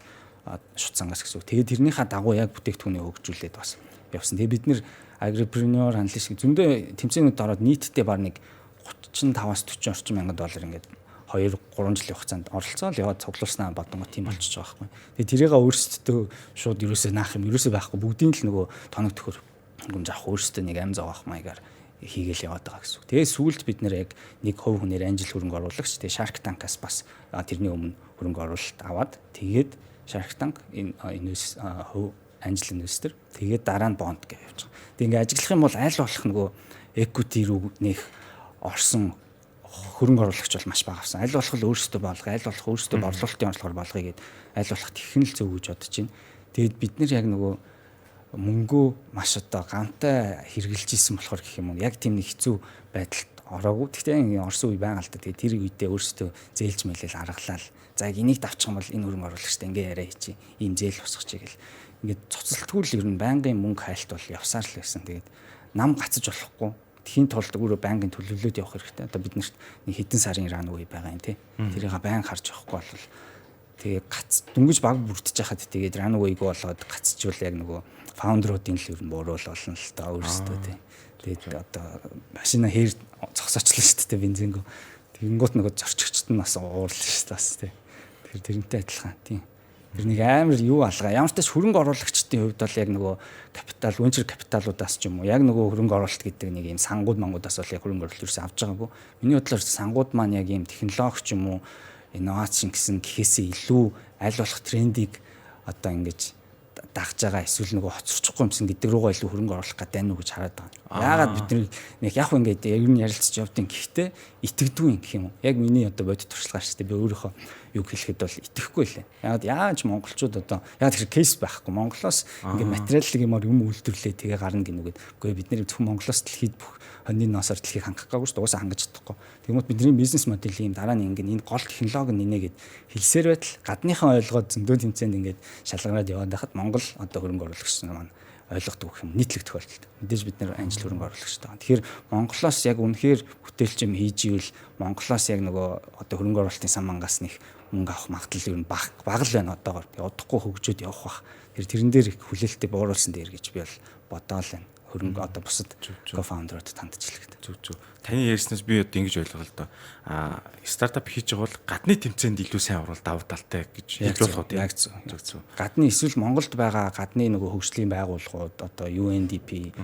шуцсангаас гэсэн үг. Тэгээд тэрнийхээ дагуу яг бүтээгдэхүүнээ хөгжүүлээд бас явсан. Тэгээд бид нэр агрипренeur аналитик зөндөө тэмцээнүүд ороод нийтдээ баг нэг 35-аас 40 орчим мянган доллар ингээд 2-3 жилийн хугацаанд оролцоод яваад цуглуулснаа бодонгоо тийм болчихж байгаа байхгүй. Тэгээд тэрийг өөрсдөө шууд ерөөсөө наах юм ерөөсөө байхгүй бүгдийн л нөгөө тоног төхөр гүнж авах өөрсдөө нэг ам зоогох маягаар хийгээл яваад байгаа гэсэн үг. Тэгээд сүүлд бид нэр яг нэг хувь хүнээр анжил хөрөнгө оруулагч тэгээд Shark Tank-аас бас тэрний өмнө хөрөнгө оруулалт аваад тэгээд Shark Tank энэ хувь анжил инвестор тэгээд дараа нь бонд гэж явж байгаа. Тэгээд ингээ ажиглах юм бол аль болох нөгөө equity рүү нэх орсон хөрөнгө оруулагч бол маш бага авсан. Аль болох өөрсдөө болгоо, аль болох өөрсдөө борлуулалтын онцлогоор болгоё гэд аль болох технэл зөв гэж бодож байна. Тэгээд бид нэр яг нөгөө мөнгөө маш одоо гамтай хэрэгжилж исэн болохоор гэх юм уу яг тийм нэг хэцүү байдалд ороогүй. Гэхдээ Орос үе байгаа л да. Тэгээ тэр үедээ өөрсдөө зээлж мэлэл аргалал. За яг энийг давчих юм бол энэ хөрөнгө оруулагчтай ингээ яриа хийчих. Ийм зээл босгох чиг гэл. Ингээд цоцолтгүй л ер нь байнгын мөнгө хайлт бол явсаар л байсан. Тэгээд нам гацж болохгүй. Тхийн тулд өөрөө байнгын төлөвлөлөөд явах хэрэгтэй. Одоо бид нарт нэг хэдэн сарын ран үе байгаа юм тий. Тэрийг байнга харж явахгүй бол тэгээ гац дөнгөж баг бүрдэж хахад тэгээд ран үеиг болоод гацчвал яг нөгөө фаундеруудын л ер нь буруул болно л та өөрсдөө тий. Тэгээд одоо машина хээр зогсоочлоо шүү дээ бензингөө. Тэгэнгუთ нөгөө зорчигчд нь бас уурлаа шүү дээ бас тий. Тэр тэрнтэй адилхан тий. Тэр нэг амар юу алгаа. Ямар ч тач хөрөнгө оруулагчдын хувьд бол яг нөгөө капитал, венчур капиталуудаас ч юм уу яг нөгөө хөрөнгө оруулалт гэдэг нэг юм сангууд мангуудаас бол яг хөрөнгө оруулалт ерөөсөө авч байгаагүй. Миний бодлоор сангууд маань яг юм технологи ч юм уу инновац гэсэн гэхээсээ илүү аль болох трендийг одоо ингэж дагж байгаа эсвэл нөгөө хоцорчихгүй юмсан гэдэг руугаа илүү хөрөнгө оруулах гэдэг нь үү гэж хараад байгаа. Яагаад бид нэг яг ингээд ер нь ярилцж явдیں۔ Гэхдээ итгэдэггүй юм гэх юм уу. Яг миний одоо бодит туршлагаар шүү дээ. Би өөрийнхөө юу хэлэхэд бол итгэхгүй лээ. Яаж монголчууд одоо яг тэр кейс байхгүй. Монголоос ингээд материаллык юм үйлдвэрлээ тэгээ гарна гинүгээд. Үгүй бид нэр зөвхөн Монголоос дэлхийд бүх хоньны ноосоор дэлхийг хангах гаагүй шүү дээ. Уусаа хангаж чадахгүй. Тэгмээд бидний бизнес модель юм дараа нь ингээд энэ гол технологи нэнэгээд хэлсээр байтал гадныхан ойлгоод зөндөө тэмцээнд ингээд шалгараад яваад байхад Монгол одоо хөрөнгө оруулагч маань ойлгодог гэх юм нийтлэг тохиолдолд. Мэдээж бид нэр анжил хөрөнгө оруулагчтай. Тэгэхээр Монголоос яг үнэхээр бүтээлч юм хийж ивэл Монголоос яг нөгөө одоо хөрөнгө оруулалтын сан мангаас нэг мөнгө авах магадлал ер нь бага л байна одоогоор. Удахгүй хөгжөөд явах бах. Тэрэн дээр их хүлээлттэй бууруулсан дээр гэж би бол бодоол байна. Хөрөнгө одоо бусад кофаундерууд танджилдаг. Зүг. Таны ярьснаас би одоо ингэж ойлголоо л доо. Стартап хийж байгаа бол гадны тэмцээнд илүү сайн орвол давуу талтай гэж хэлж болох уу? Яг зүг. Гадны эсвэл Монголд байгаа гадны нөгөө хөгжлийн байгууллагууд одоо UNDP,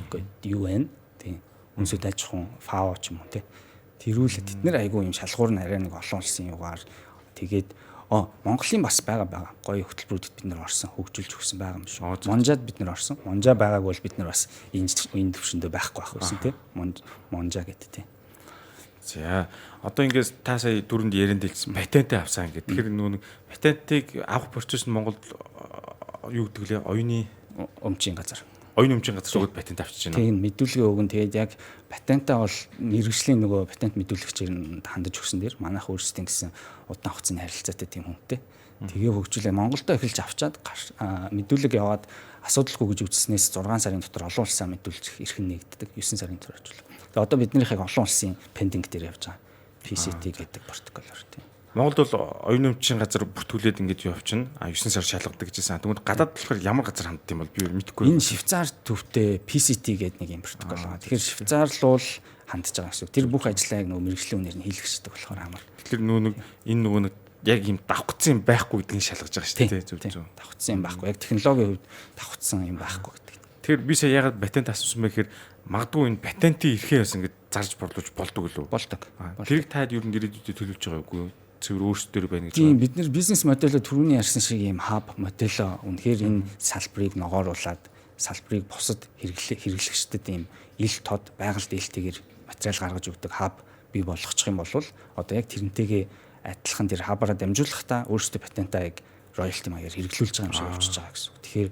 UN тийм үндэсний аж ахуйн FAO ч юм уу тийм. Тэрүүл тэд нэр айгүй юм шалгуур нь арай нэг олон улсын югаар тэгээд Монголын бас байгаа гоё хөтөлбөрүүдэд бид нар орсон хөгжүүлж өгсөн байгаа юм шүү. Монжад бид нар орсон. Монжа байгааг бол бид нар бас энэ төвшөндөө байхгүй байх байсан тийм. Монжа гэдэг тийм. За одоо ингээс та сая дөрөнд ярианд хэлсэн патентээ авсан гэдэг. Тэгэхээр нөгөө патентыг авах процесс нь Монголд юу гэдэг лээ оюуны өмчийн газар. Оюун өмчийн газар шууд патент авчиж байна. Тийм мэдүүлгээ өгөн тэгээд яг патентаа бол мэргэжлийн нөгөө патент мэдүүлэгчээр хандаж өгсөн дэр манайх өөрсдийн гэсэн удаан хугацааны харилцаатай тийм хүнтэй. Тэгээ хөгжүүлээ Монголдо эхэлж авчаад мэдүүлэг яваад асуудалгүй гэж үзснээс 6 сарын дотор олон улсаа мэдүүлж эрхэн нэгддэг 9 сарын дотор очвол. Тэгээ одоо биднийхийг олон улсын пендинг дээр явж байгаа. PCT гэдэг протоколоор тийм. Монголд бол оюун өмчийн газар бүртгүүлээд ингэж явчихна. 9 сар шалгадаг гэжсэн. Тэгвэл гадаад болохоор ямар газар ханддаг юм бол би мэдэхгүй. Энэ Швейцар төвтэй PCT гэдэг нэг юм протокол байгаа. Тэгэхээр Швейцар л хандж байгаа гэсэн. Тэр бүх ажлаа яг нөгөө мэргэжлийн үнээр нь хийлгэждэг болохоор амар. Тэгэхээр нөгөө яг юм давхцсан юм байхгүй гэдгийг шалгаж байгаа шүү дээ. Зөв. Давхцсан юм байхгүй. Яг технологийн хувьд давхцсан юм байхгүй гэдэг. Тэгэхээр би сая ягаад патент асуусан бэ гэхээр магадгүй энэ патентын эрхээ бас ингэж зарж борлуулж болдог лөө. Болдог. Тэрийг таад ер нь ирээдүйд төлөвлөж байгаа үгүй юу? Цэвэр өөрсдөр байна гэж. Тийм бид нар бизнес модельо түрүүний ярьсан шиг ийм хаб модельо үнэхээр энэ салбарыг ногооруулад салбарыг бусад хэрэглэгчдэд ийм ил тод байгальд ээлтэйгээр материал гаргаж өгдөг хаб бий болгочих юм бол одоо яг тэрнтэйгээ адилхан тэр хабаараа дамжуулахдаа өөрсдөө патентаа яг роялти маягаар хэрэглүүлж байгаа юм шиг болчихж байгаа гэсэн. Тэгэхээр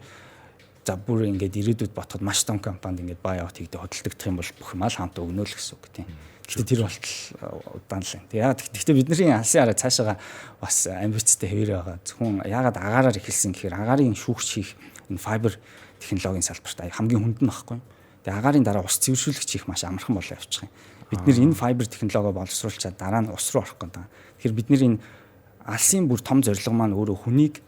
за бүр ингээд ирээдүйд ботход маш том компанид ингээд бай авт хийгдэ хөдөлгдөх юм бол бүх юм аль хамт өгнө л гэсэн үг тийм. Гэхдээ тэр болтол удаан л байна. Яг гэхдээ бидний алсын хараа цаашаага бас амбицтай хэвээр байгаа. Зөвхөн яагаад агаараар эхэлсэн гэхээр агарын шүүгч хийх энэ файбер технологийн салбарт хамгийн хүнд нь багхгүй. Тэгээ агарын дараа ус цэвэршүүлэгч хийх маш амархан болоо явчих юм. Бид нэр энэ файбер технологи боловсруулчаад дараа нь ус руу орох гэдэг. Тэгэхээр бид нэр энэ алсын бүр том зорилго маань өөрөө хүнийг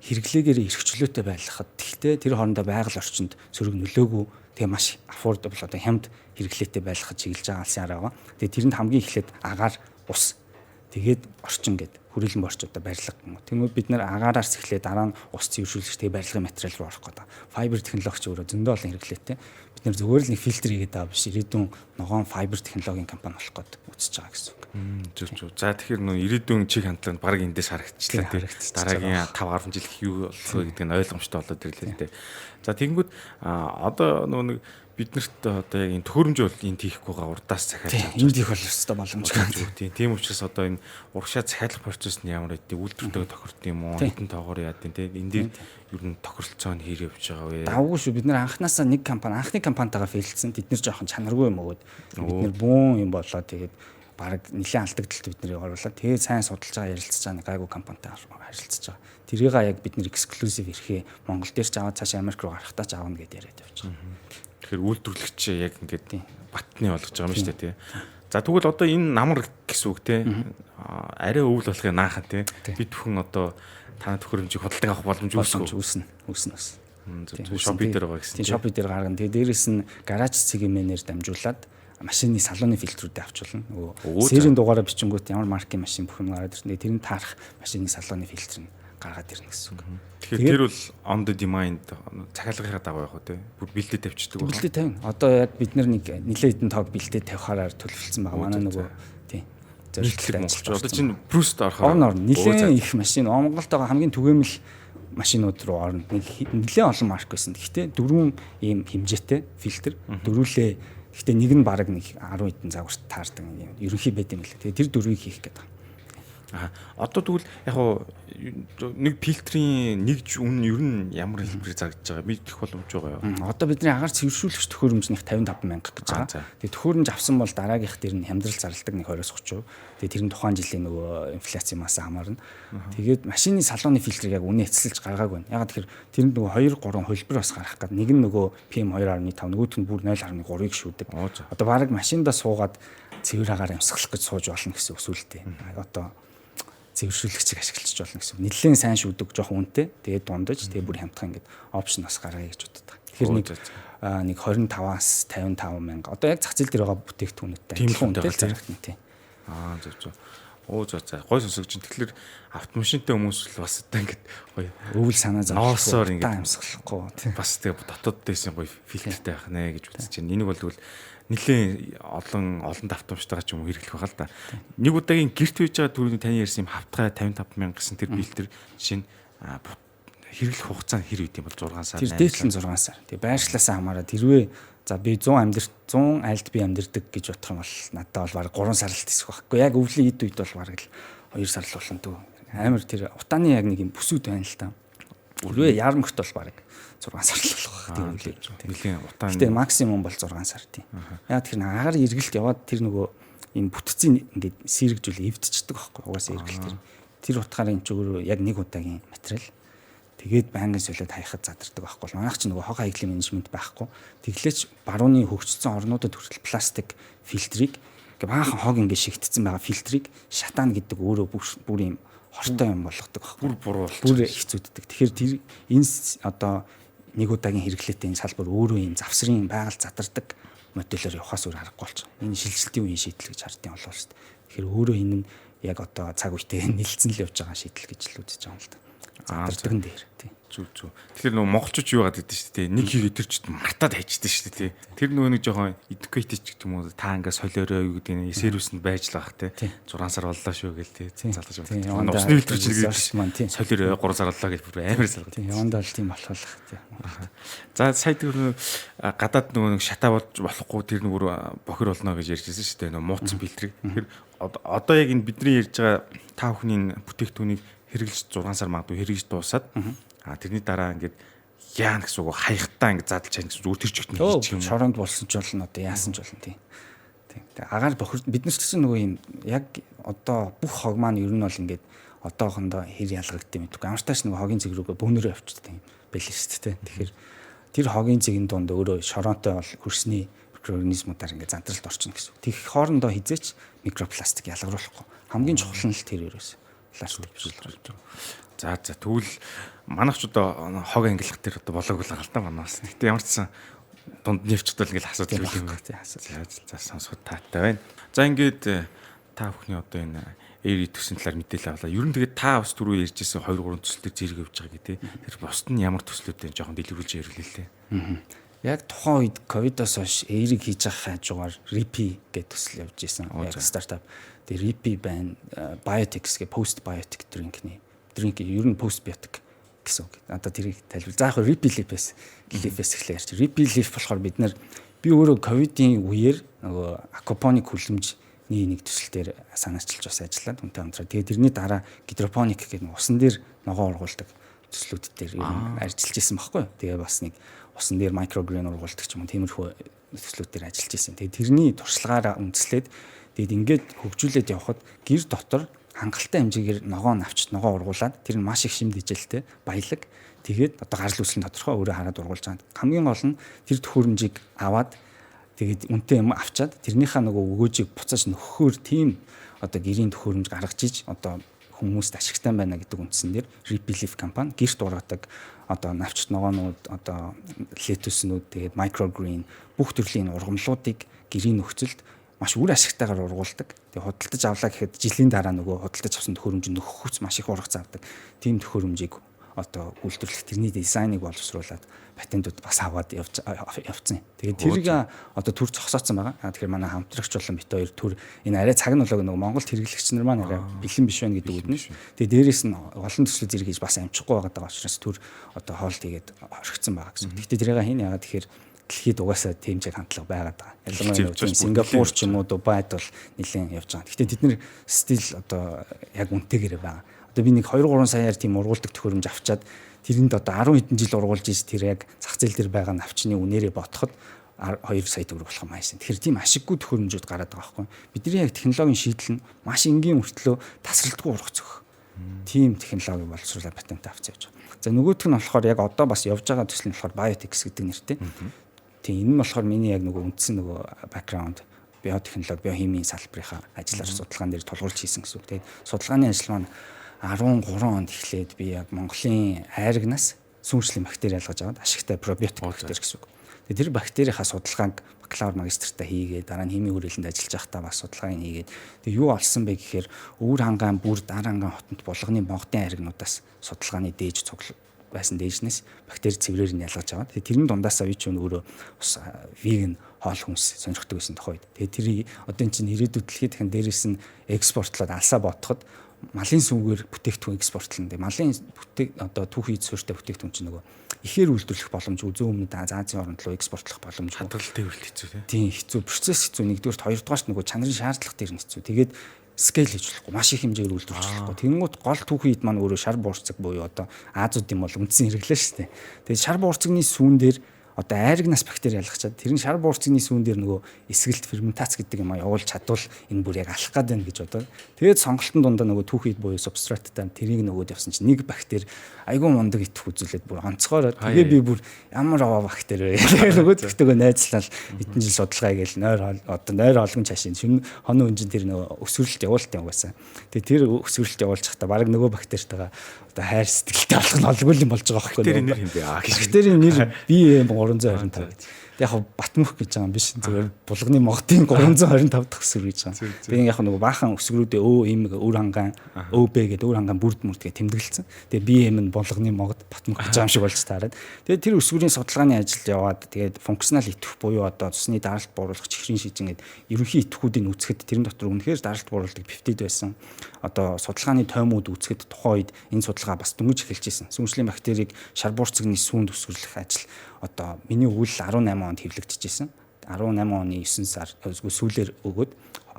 хэрэглээгээр эрхчлөөтэй байлгахад тэгтээ тэр хоорондоо байгаль орчинд сөрөг нөлөөгүй тэгээ маш affordable одоо хямд хэрэглээтэй байлгахад чиглэж байгаа алсын араа. Тэгээ тэрэнд хамгийн эхлээд агаар ус тэгээд орчин гэдэг хүрээлэн борчуудаа барилга юм. Тэгмээ бид нэр агаараас эхлээд дараа нь ус цэвэршүүлэгч тэгээ барилгын материал руу орох гэдэг. Файбер технологич өөрөө зөндөө олон хэрэглээтэй. Бид нэр зүгээр л нэг фильтр хийгээд байгаа биш. Ирээдүйн ногоон файбер технологийн компани болох гээд үзэж байгаа гэсэн үг. Зөв. За тэгэхээр нөө ирээдүйн чиг хандлага баг эндээс харагдчихлаа тийм. Дараагийн 5-10 жил юу болох вэ гэдэг нь ойлгомжтой болоод ирлээ тийм. За тэгэнгүүт одоо нөгөө биднэрт одоо яг энэ төхөөрөмж бол энд хийхгүй байгаа урдаас захиалж байгаа. Энд их бол өстой боломжтой. Тийм учраас одоо энэ урагшаа захиалах процесс процесс нь ямар байдгийг үйлдвэртэйгээ тохирдсон юм уу? Хэдэн тоогоор яадیں۔ Тэ энэ дээр ер нь тохиролцоо нь хэр явж байгаа вэ? Давгүй шүү. Бид нэр анханасаа анхны кампанитайгаа фейлдсэн. Бид нэр жоохон чанаргүй юм өгөөд бид нэр бүүн юм болоо тэгээд баг нэлээд алдагдaltaд бид нарыг оруулаад тэгээд сайн судалж байгаа ярилцж байгаа гайгүй компанитай харилцаж байгаа. Тэрийг яг бид нэр эксклюзив ирэхээ Монгол дээр ч аваад цааш Америк руу гарахтаа ч аавна гэдээ яриад явж байгаа. Тэгэхээр үйлдвэрлэгч яг ингээд батны болгож байгаа юм шүү дээ тий. За тэгвэл одоо энэ намар гэсэн үг тий. Арай өвөл болохыг наахаа тий. Бид бүхэн одоо танай төхөөрөмжийг худалдаж авах боломж үүснэ. Шопи дээр байгаа гэсэн. Тийм шопи дээр гаргана. Тэгээд дээрэс нь гараж цэгийн дамжуулаад машины салууны фильтрүүдээ авчулна. Нөгөө серийн дугаараа бичингүүт ямар маркийн машин бүх юм гараад ирсэн. Тэр нь таарах машины салууны фильтр нь гаргаад ирнэ гэсэн үг. Тэгэхээр тэр бол on the demand захиалгынхаа дагуу явах тий. Бүр бэлдээ тавьчихдаг байна. Бэлдээ тавина. Одоо яг бид нар нэг нэлээд хэдэн тоог бэлдээ тавихаараар төлөвлөсөн байгаа. Манай нөгөө тий. Зөвлөлт монголч. Одоо чинь Brust орохоор нэлээд их машин Монголд байгаа хамгийн түгээмэл машинууд руу орно. Нэлээд олон марк байсан. Гэхдээ дөрвөн ийм хэмжээтэй фильтр дөрвөлээ. Гэхдээ нэг нь баг нэг 10 хэдэн загварт таардаг юм. Ерөнхий байд юм лээ. Тэгээ тэр дөрвийг хийх гэдэг. Одоо тэгвэл яг нэг фильтрийн нэг үн ер нь ямар хэлбэрээр зарагдж байгаа мэдэх боломж байгаа юу? Одоо бидний агаар цэвэршүүлэгч төхөөрөмж нэг 55 мянга гэж байгаа. Тэгээ төхөөрөмж авсан бол дараагийнх дээр нь хямдрал зарладаг нэг 20-30%. Тэгээ тэр нь тухайн жилийн нөгөө инфляцийн мас хамаарна. Тэгээд машины салууны фильтрийг яг үнэ эцэлж гаргаагүй байна. Яг тэгэхээр тэр нь нөгөө 2-3 хөлбөр бас гарах гэдэг. Нэг нь нөгөө PM2.5 нөгөөх нь бүр 0.3-ыг шүүдэг. Одоо баг машиндаа суугаад цэвэр агаар амьсгалах гэж сууж болно гэсэн үсвэлтэй. Одоо цэвэршүүлэгчийг ашиглаж болно гэсэн. Нэлээд сайн шүүдэг жоохон үнэтэй. Тэгээд дундаж тэгээд бүр хямдхан ингээд опшн бас гаргая гэж боддог. Тэгэхээр нэг 25-аас 55 мянга. Одоо яг зах зээл дээр байгаа бүтээгдэхүүнүүдтэй адилхан зарагдана тий. Зөв. За. Гой сонсогч. Тэгэхээр автомашинтай хүмүүс л бас одоо ингээд гоё өвөл санаа зовсоор ингээд амьсгалахгүй тий. Бас тэгээд дотоод дэсэн гоё фильтртэй байх нэ гэж үзэж байна. Энийг бол тэгвэл нэлээд олон автомобильтайгаа ч юм уу хэрэглэх байгаа л да. Нэг удаагийн гэрт үйж байгаа түрүүний таны ярьсан юм хавтгай 55 мянга гэсэн тэр фильтр жишээ нь хэрэглэх хугацаа нь хэр үед юм бол 6 сар. Тэр дээдлэн 6 сар. Тэгээ байршлаасаа хамаараад хэрвээ за би 100 айлд би амьдэрдэг гэж бодох юм бол надад бол баг 3 сар л тэсэх байхгүй. Яг өвлийн эд үед бол баг л 2 сар л болно дөө. Амар тэр утааны яг нэг юм бүсүүд байна л та. Хэрвээ яармагт бол баг 6 сар л болох тийм үлээ. Нэлийн утааны. Гэтэ максимум бол 6 сар тийм. Яг тэр агаар эргэлт яваад тэр нөгөө энэ бүтцийн ингээд сэрэгжүүл эвдчихдэг байхгүй. Угаасаа эргэлт тэр утгаараа энэ ч өөрөө яг нэг удаагийн материал. Тэгээд байнгын солиод хаяхад задардаг байхгүй. Манайх ч нөгөө хог хаягдлын менежмент байхгүй. Тэглээч барууны хөгжсөн орнуудад хүртэл пластик фильтрийг ингээ баахан хог ингээ шигтсэн байгаа фильтрийг шатаана гэдэг өөрөө бүр юм хортой юм болгодог байхгүй. Бүр буруу болчих. Бүр хэцүүддэг. Тэгэхээр тэр энэ одоо нэг удаагийн хэрэглээтэй энэ салбар өөрөө юм завсрын байгаль задардаг модельээр явахаас өөр аргагүй болчих. Энэ шилжилтийн үеийн шийдэл гэж хардсан болов шүү дээ. Тэгэхээр өөрөө энэ нь яг одоо цаг үетэй нэлцэн л явж байгаа шийдэл гэж л үзэж байгаа юм л да. Задардаг нь дээр тий. Зүг. Тэгэхээр нөгөө монголчууд юу яагаад гэдэг шүү дээ. Нэг хийгээ тэр ч мартаад хайчдаг шүү дээ тий. Тэр нөгөө нэг жоохон educated ч гэх юм уу та ингээ солиороо юу гэдэг нь сервисэнд байж л байх тий. 6 сар боллоо шүү гээл тий. Залгаж байна. Усны фильтр чиглэж солиороо 3 сар боллоо гэж бүр амар салгаж. Тий. Явандаа л тийм болохлах тий. За сая тэр гадаад нөгөө нэг шатаа болж болохгүй тэр нөгөө бохир болно гэж ярьжсэн шүү дээ. Нөгөө мууцсан фильтрийг. Тэгэхээр одоо яг энэ бидний ярьж байгаа та бүхний бүтээгдэхүүнийг хэрэглэж 6 сар магадгүй хэрэгж дуусаад тэрний дараа ингээд яана гэсэн үг хаяхтаа ингээд задлж чана гэсэн үг тэр чигт нь хийчих юм. Шоронд болсон ч болно одоо яасан ч болно тийм. Тэгээ агаар бохир бид нар ч гэсэн нөгөө юм яг одоо бүх хог маань ер нь бол ингээд одоохондоо хэр ялгагдсан юм гэдэг. Амартаач нөгөө хогийн цэг рүүгээ бөөнөрөө авчдаг юм байл шүү дээ. Тэгэхээр тэр хогийн цэгийн дунд өөрөө шоронтой бол хөрсний микроорганизмуудаар ингээд зандралд орчихно гэсэн. Тэг хоорондоо хизээч микропластик ялгаруулахгүй. Хамгийн чухал нь л тэр ерөөс. Пластик бишэлж. За тэгвэл манайч одоо хог ангилах дээр одоо болоогүй л гал та манаас. Гэтэ ямар ч сан дунд нэвчтэл ингээл асуудал юм байна. За сонсоход таатай байна. За ингээд та бүхний одоо энэ эри төсний талаар мэдээлэл авлаа. Ер нь тэгээд та бас түрүү ярьжсэн 2 3 төслөөр зэрэг явж байгаа гэдэг. Тэр бусд нь ямар төслүүдтэй жоохон дэлгэрүүлж ярьлаа лээ. Яг тухайн үед ковидоос хойш эерийг хийж авах хажуугаар RIPI гэдэг төсөл явж исэн. Яг стартап. Тэгээ RIPI байна, Biotics гэх post biotic drink ер нь post biotic гэсэн үг. Одоо тэрийг тайлбар. За яг RIPI leaf-ээс эхлэе ярьчих. RIPI leaf болохоор бид нар би өөрөө ковидын үеэр нөгөө аквапоник хүлэмж нэг төсөл дээр санаачилж бас ажиллаад үнтэй хамтраа. Тэгээд тэрний дараа гидропоник гэдэг нэг усан дээр ногоо ургуулдаг төслүүд дээр ер нь ажиллаж исэн байхгүй. Тэгээ бас нэг усан дээр микрогрин ургуулдаг ч юм уу тиймэрхүү төслүүд дээр ажиллаж исэн. Тэгээд тэрний туршлагаараа үндэслээд тэгээд ингээд хөгжүүлээд явхад гэр дотор хангалттай хэмжээгээр ногоо навчт ногоо ургуулад тэр нь маш их шимд ижилтэй баялаг. Тэгээд одоо гарал үүсгэн тодорхой өөрөө хараад ургуулж байгаа. Хамгийн гол нь тэр төхөөрөмжийг аваад тэгээд үнэтэй юм авчаад тэрнийхээ нөгөө өгөөжийг буцааж нөхөхөөр тийм одоо гэрийн төхөөрөмж гаргаж иж одоо хүмүүст ашигтай байна гэдэг үндсэн дээр Repleaf компани гэрт ургадаг одоо навчт ногоонууд одоо летуснууд тэгээд microgreen бүх төрлийн ургамлуудыг гэрийн нөхцөлд маш үр ашигтайгаар ургуулдаг. Тэгээд худалдаж авлаа гэхэд жилийн дараа нөгөө худалдаж авсан төхөөрөмж нөхөхөц маш их ургац авдаг. Тийм төхөөрөмжийг одоо үйлдвэрлэх тэрний дизайныг боловсруулад патентууд бас аваад явцсан. Тэгээд тэрийг одоо төр зогсооцсон байгаа. Тэгэхээр манай хамтрагч болон бит хоёр төр энэ арай цаг нь болоог нөгөө Монголд хэрэглэгч нар маань арай бэлэн биш байна гэдэг үгнэ. Тэгээд дээрэс нь олон төсөл зэрэг хийж бас амжихгүй байгаа учраас төр одоо хоол тийгээд орхигдсан байгаа гэсэн. Гэхдээ тэрийг хийн яагаад тэгэхээр дэлхийд угаасаа тэмцээг хандлага байгаад байгаа. Ялангуяа Сингапур ч юм уу Дубайд бол нэлээд явж байгаа. Гэхдээ тэд нэр стил одоо яг үнэтэйгээрээ байгаа. Одоо би нэг 2-3 саяар тийм ургуулдаг төхөөрөмж авчаад тэрэнд одоо 10 хэдэн жил ургуулж ийс тэр яг зах зээл дээр байгаа навчны үнээрээ ботход 2 сая төгрөг болох юм аашин. Тэгэхээр тийм ашиггүй төхөөрөмжүүд гараад байгаа байхгүй. Бидний яг технологийн шийдэл нь маш энгийн өртлөө тасралтгүй ургац өгөх. Тийм технологи боловсруулаад патент авч явж байгаа. За нөгөөх нь болохоор яг одоо бас явж байгаа төсөл нь болохоор Biotex гэдэг нэртэй. Тийм энэ нь болохоор миний яг нөгөө үндсэн нөгөө background биотехнологи, биохимийн салбарынхаа ажиллаар судалгаан дээр тулгуурлаж хийсэн гэсэн үг. Тэгээд судалгааны ажил маань 13 онд эхлээд би яг Монголын айрагнаас сүүмжлэлийн бактери ялгаж аваад ашигтай пробиотик бактери гэсэн үг. Тэгээд тэр бактерийнхаа судалгааг бакалавр магистртаа хийгээд дараа нь химийн хүрээлэнд ажиллаж байхдаа бас судалгааг хийгээд тэгээд юу олсон бэ гэхээр өвөр хангаан бүр дар хангаан хотод болгоны монгодын айрагнуудаас судалгааны дээж цуглал байсан дээжнээс бактери цэврээр нь ялгаж аваад тэгээд тэрний дундаасаа би ч өөрөө бас веган хоол хүнс сонирхдаг байсан тохойд. Тэгээд тэр одоо энэ чинь ирээдүйд дэлхийд дахин дээрээс нь экспортлоод алсаа ботход малын сүнгээр бүтээгдэхүүн экспортлон. Тэгээ малын одоо түүхий суурьтай бүтээгдэхүүн чинь нөгөө ихээр үйлдвэрлэх боломжгүй зүүн өмнөд Азийн орнд руу экспортлох боломжгүй. Хадгалалтын хүртэл хэцүү тийм хэцүү процесс хэцүү нэгдүгээр хоёрдугаарт нөгөө чанарын шаардлага дээр нь хэцүү. Тэгээд скейл хийж болохгүй маш их хэмжээгээр үйлдвэрлэж болохгүй. Тэнгүүд гол түүхийд маань өөрөө шар буурцаг буюу одоо Азиудын бол үндсэн хэрэглээ шүү дээ. Тэгээд шар буурцагны сүүн дээр одоо айрагнаас бактери ялгачаад тэр нь шар буурцгийн сүүн дээр нөгөө эсгэлт ферментац гэдэг юм явуулж чадвал энэ бүр яг алах гад байна гэж бодоод тэгээд сонголтын дундаа нөгөө түүхийд буюу субстраттай тэрийг нөгөөд явсан чинь нэг бактери айгүй мундаг итэх үзүүлээд бүр онцгойроо тэгээ би бүр ямар аваа бактери вэ тэгээд нөгөө тэгтээ найзлал хэдэн жил судалгаа хийгээл нойр олгон цаашин шин хоног өнжин тэр нөгөө өсвөрлөлт явуулт юм байсан. Тэгээд тэр өсвөрлөлт явуулж захта баг нөгөө бактеритайгаа одоо хайр сэтгэлтэй болох нь олгүй юм болж байгаа байхгүй. Тэр нэр юм бэ? Бактерийн нэр BM 325 гэж. Тэг яг Батмөх гэж байгаа юм биш. Зүгээр булганы Монголын 325 дахь өсвөр гэж байгаа. Би яг нөгөө баахан өсвөрүүдээ өр хангаан ÖB гэдэг өр хангаан бүрд мөрдгээ тэмдэглэсэн. Тэгээ BM нь булганы Монгол Батмөх гэж байгаа юм шиг болж таарад. Тэгээ тэр өсвөрийн судалгааны ажил яваад тэгээд функционал итэх буюу одоо цусны даралт бууруулах чихрийн шижин гэдэг ерөнхий итхүүдийг үзэхэд тэрэн дотор үнэхээр даралт бууруулдаг пептид байсан. Одоо судалгааны тоймууд үзэхэд тухайн үед энэ судалгаа бас дөнгөж эхэлж ирсэн. Сүүмжлэлийн бактерийг шар буурцагны сүүнд өсвөрлөх ажил одоо миний өвөл 18 онд хэвлэгдэжсэн. 18 оны 9 сар сүүлээр өгөөд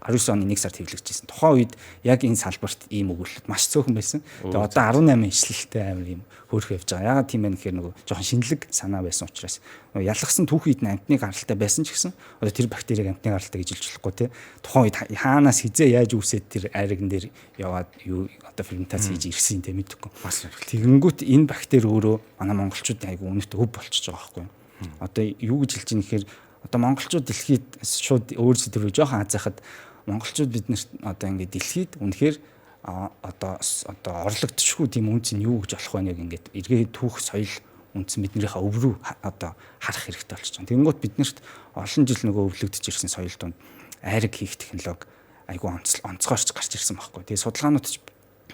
19 оны 1 сард хэвлэгдэжсэн. Тухайн үед яг энэ салбарт ийм өгүүлэлт маш цөөхөн байсан. Тэгээ одоо 18 ишлэлтэй амар ийм хөөрх явж байгаа. Ягаад тийм бэ гэхээр нөгөө жоохон шинэлэг санаа байсан учраас нөгөө ялгсан түүхийд нь амтны гаралтай байсан ч гэсэн одоо тэр бактерийг амтны гаралтай гэж хэлж болохгүй тий. Тухайн үед хаанаас хизээ яаж үүсээд тэр айрагн дээр яваад юу одоо ферментац хийж ирсэн юм те мэдэхгүй. Тэгэнгүүт энэ бактери өөрөө манай монголчуудын айгу үнэтэй өв болчихж байгаа байхгүй юу. Одоо юу гэж хэлж ийм гэхээр одоо монголчууд дэлхийд шууд өөр зүйл рүү жоохон хазаахад монголчууд бид нарт одоо ингээд дэлхийд үнэхээр одоо орлогдчихгүй тийм үнц нь юу гэж болох вэ нэг ингээд эргээ түүх соёл үнц биднийхээ өв рүү одоо харах хэрэгтэй болчихж байгаа. Тэнгүүт биднэрт олон жил нөгөө өвлөгдөж ирсэн соёл донд айраг хийх технологи айгүй онцгойрч гарч ирсэн байхгүй. Тэгээ судалгаанууд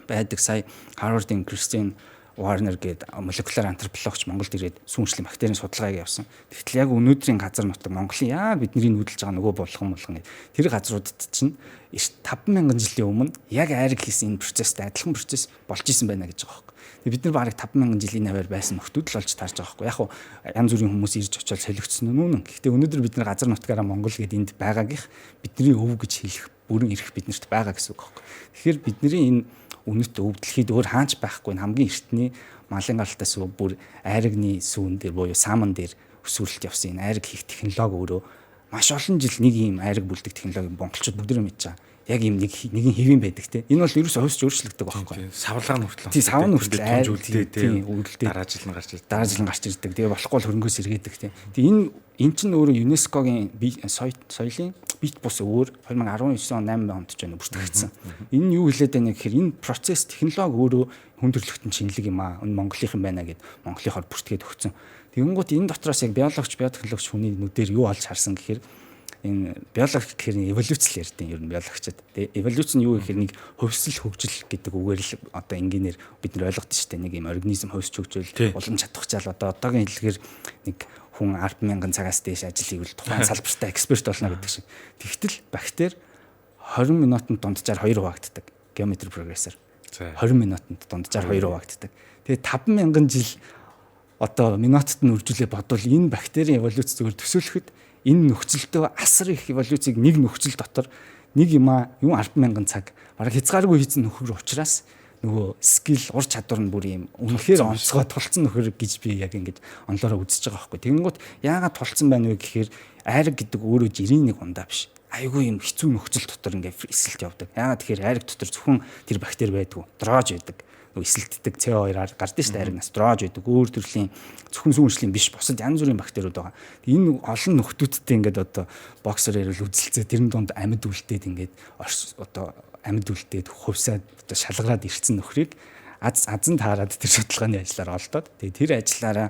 байдаг. Сая Harvard-ийн Кристин Warner гэдэг молекуляр антропологч Монголд ирээд сүүмжлэлийн бактерийн судалгааг явсан. Тэгтэл яг өнөөдрийн газар нутаг Монголын яа бидний нүүдэлж байгаа нөгөө болгон тэр газруудад чинь 5000 жилийн өмнө яг айраг хийсэн энэ процесстэй адилхан процесс болж исэн байна гэж байгаа байхгүй. Тэгээ бид нар бараг 5000 жилийн наваар байсан нөхдүүд л олж таарж байгаа байхгүй. Яг хуу янз бүрийн хүмүүс ирж очиод солигдсон нь үнэн. Гэхдээ өнөөдөр бид нар газар нутгаараа Монгол гэдэг энд байгаагийнх бидний өв гэж хэлэх бүрэн эрх биднэрт байгаа гэсэн үг байхгүй. Тэгэхээр бидний энэ үнэт өв дэлхийд өөр хаач байхгүй хамгийн эртний малын галтаас бүр айрагны сүүн дээр буюу саман дээр өсвөрлөлт явсан энэ айраг хийх технологи өөрөө маш олон жил нэг юм айраг бүлдэх технологи монголчууд бүгд мэдж байгаа. Яг юм нэгэн хэвэн байдаг те. Энэ бол ерөөсөө хойш өөрчлөгдөг байхгүй. Савлага хүртэл. Тий, савн хүртэл үлдээ дараа жил нь гарч ирдэг. Дараа жил нь гарч ирдэг. Тэгээ болохгүй л хөрөнгөөс эргээдэг те. Тэгээ энэ чинь өөрөө ЮНЕСКОгийн соёлын бит бус өөр 2019 он 8 онд ч бүртгэгдсэн. Энэ нь юу хэлээд байна гэхээр энэ процесс технологи өөрөө хүн төрөлхтөн шинэлэг юм аа. Энэ Монголынхан байна гэд Монголынхоор бүртгээд өгсөн. Тэгэнгუთ энэ дотроос яг биологч, биотехнологич хүний нүдээр юу олж харсан гэхээр энэ биологи гэхээр эволюц л ярьдیں۔ Ер нь биологчид. Тэгээ эволюц нь юу гэхээр нэг хөвсөл хөгжил гэдэг үгээр л одоо энгийнээр бид нар ойлгоод шүү дээ. Нэг юм организм хөвсч хөгжөөл улам чадахчаал одоо одоогийн хэлгээр нэг хүн 10,000 цагаас дээш ажил хийвэл тухайн салбартаа эксперт болно гэдэг шиг. Тэгтэл бактери 20 минутанд дунджаар 2 хуваагддаг. Geometry progressor. 20 минутанд дунджаар 2 хуваагддаг. Тэгээ 5,000 жил одоо минутад нь үржүүлээ бодвол энэ бактерийн эволюц зүгээр төсөөлөхөд энэ нөхцөлтөө асар их эволюцийг нэг нөхцөл дотор нэг юм 10,000 цаг бараг хязгааргүй хийсэн нөхөр учраас нөгөө скил ур чадвар нь бүр юм үнэхээр онцгой тулцсан нөхөр гэж би яг ингэж онлоороо үзэж байгаа байхгүй. Тэгэнгუთ яагаад тулцсан байна вэ гэхээр айраг гэдэг өөрөө жирийн нэг ундаа биш. Айгүй юм хэцүү нөхцөл дотор ингээд эсэлт явдаг. Яагаад тэгэхээр айраг дотор зөвхөн тэр бактери байдгүй. Дрож байдаг. Эсэлтдэг CO2-аар гардыг шүү дээ айрагнаас дрож байдаг. Өөр төрлийн зөвхөн сүүншлийн биш бусад янз бүрийн бактериуд байгаа. Энэ олон нөхдүүдтэй ингээд одоо боксер ярил үзэлцээ тэрэн донд амьд үлдээд ингээд одоо амьд үлдээд хувьсаад одоо шалгараад ирсэн нөхрийг азан таарад тэр судалгааны ажиллаар олдоод тэгээ тэр ажиллаараа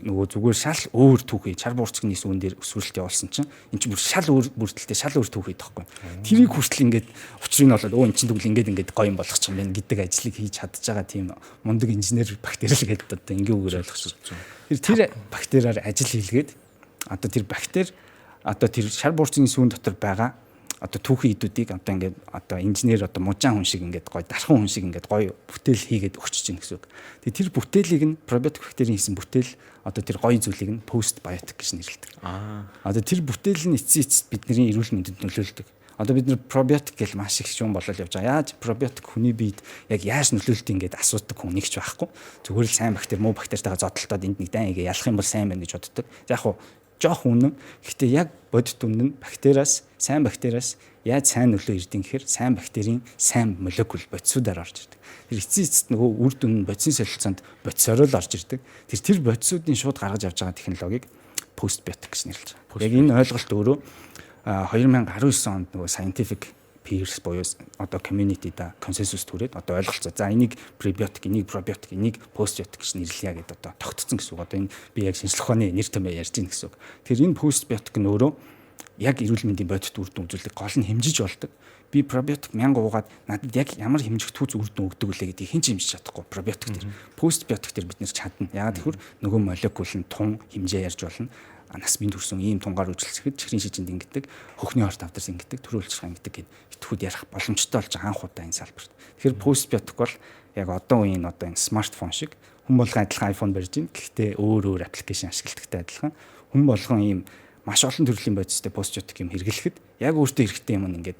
нөгөө зүгээр шал өөр түүхий чар буурцгийн сүүн дээр өсвөрлөлт явуулсан чинь эн чинь бүр шал өөр бүрдэлтэй шал өөр түүхий тахгүй. Тэрийг хүртэл ингээд учрыг нь болоод эн чинь тэгвэл ингээд гоё юм болгочих юм байна гэдэг ажлыг хийж чадж байгаа тийм мундаг инженер бактери л гэдэг одоо ингийн үгээр ойлгосон. Тэр бактериар ажил хийлгээд одоо тэр бактери одоо тэр шар буурцгийн сүүн дотор байгаа одоо түүхийн идүүдийг одоо ингээд одоо инженер одоо мужаан хүн шиг ингээд гоё дархан хүн шиг ингээд гоё бүтээл хийгээд өгч чинь гэсэн үг. Тэгээ тэр бүтээлийг нь пробиотик бактерийн хийсэн бүтээл одоо тэр гоё зүйлийг нь пост биотик гэж нэрлэдэг. Одоо тэр бүтээл нь эцсийн эцэст бидний эрүүл мэндэд нөлөөлдөг. Одоо бид нар пробиотик гэж маш их шуум болол явж байгаа. Яаж пробиотик хүний биед яг яаж нөлөөлдөг ингээд асуудаг хүн нэгч байхгүй. Зүгээр л сайн бактери муу бактеритайгаа зодтолтоод энд нэг дан игээ ялах юм бол сайн байна гэж боддог. Яг хуу жоох үнэн. Гэхдээ яг бодит үнэн бактериас сайн бактериас яаж сайн нөлөө ирдэг гэхээр сайн бактерийн сайн молекул бодисуудаар орж ирдэг. Тэр эцсийн эцэст нөгөө үр дүн нь бодисын солилцоонд бодисороо л орж ирдэг. Тэр бодисуудын шууд гаргаж авч байгаа технологиг постбиотик гэж нэрлэж байгаа. Яг энэ ойлголт өөрөө 2019 онд нөгөө scientific peers буюу одоо community да консенсус түрээд одоо ойлголцоо. За энийг пребиотик, энийг пробиотик, энийг постбиотик гэж нэрлэе гэдээ одоо тогтцсон гэсэн үг. Одоо энэ би яг шинжлэх ухааны нэр томьёо ярьж байна гэсэн үг. Тэгэхээр энэ постбиотик нь өөрөө яг эрүүл мэндийн бодит үр дүн үзүүлэлтийг гол нь хэмжиж болдог. Би пробиотик 1000 уугаад надад яг ямар хэмжигдэхүүц үр дүн өгдөг үлээ гэдгийг хэн ч хэмжиж чадахгүй. Пробиотик төр постбиотик төр бид нэр чадна. Ягаад гэвэл нөгөө молекул нь тун хэмжээ ярьж болно. Нас бие төрсөн ийм тунгаар үйлчлэхэд чихрийн шижинд ингэдэг, хөхний хорт авдарс ингэдэг, төрүүлчих ингэдэг гэд итгүүд ярих боломжтой болж байгаа анх удаа энэ салбарт. Тэгэхээр постбиотик бол яг одоо үеийн одоо энэ смартфон шиг хүн болгон адилхан iPhone барьж байна. Гэхдээ өөр аппликейшн ашигладагтай адилхан хүн болгон ийм маш олон төрлийн бодистой постбиотик юм хэрэглэхэд яг өөртөө хэрэгтэй юм ингээд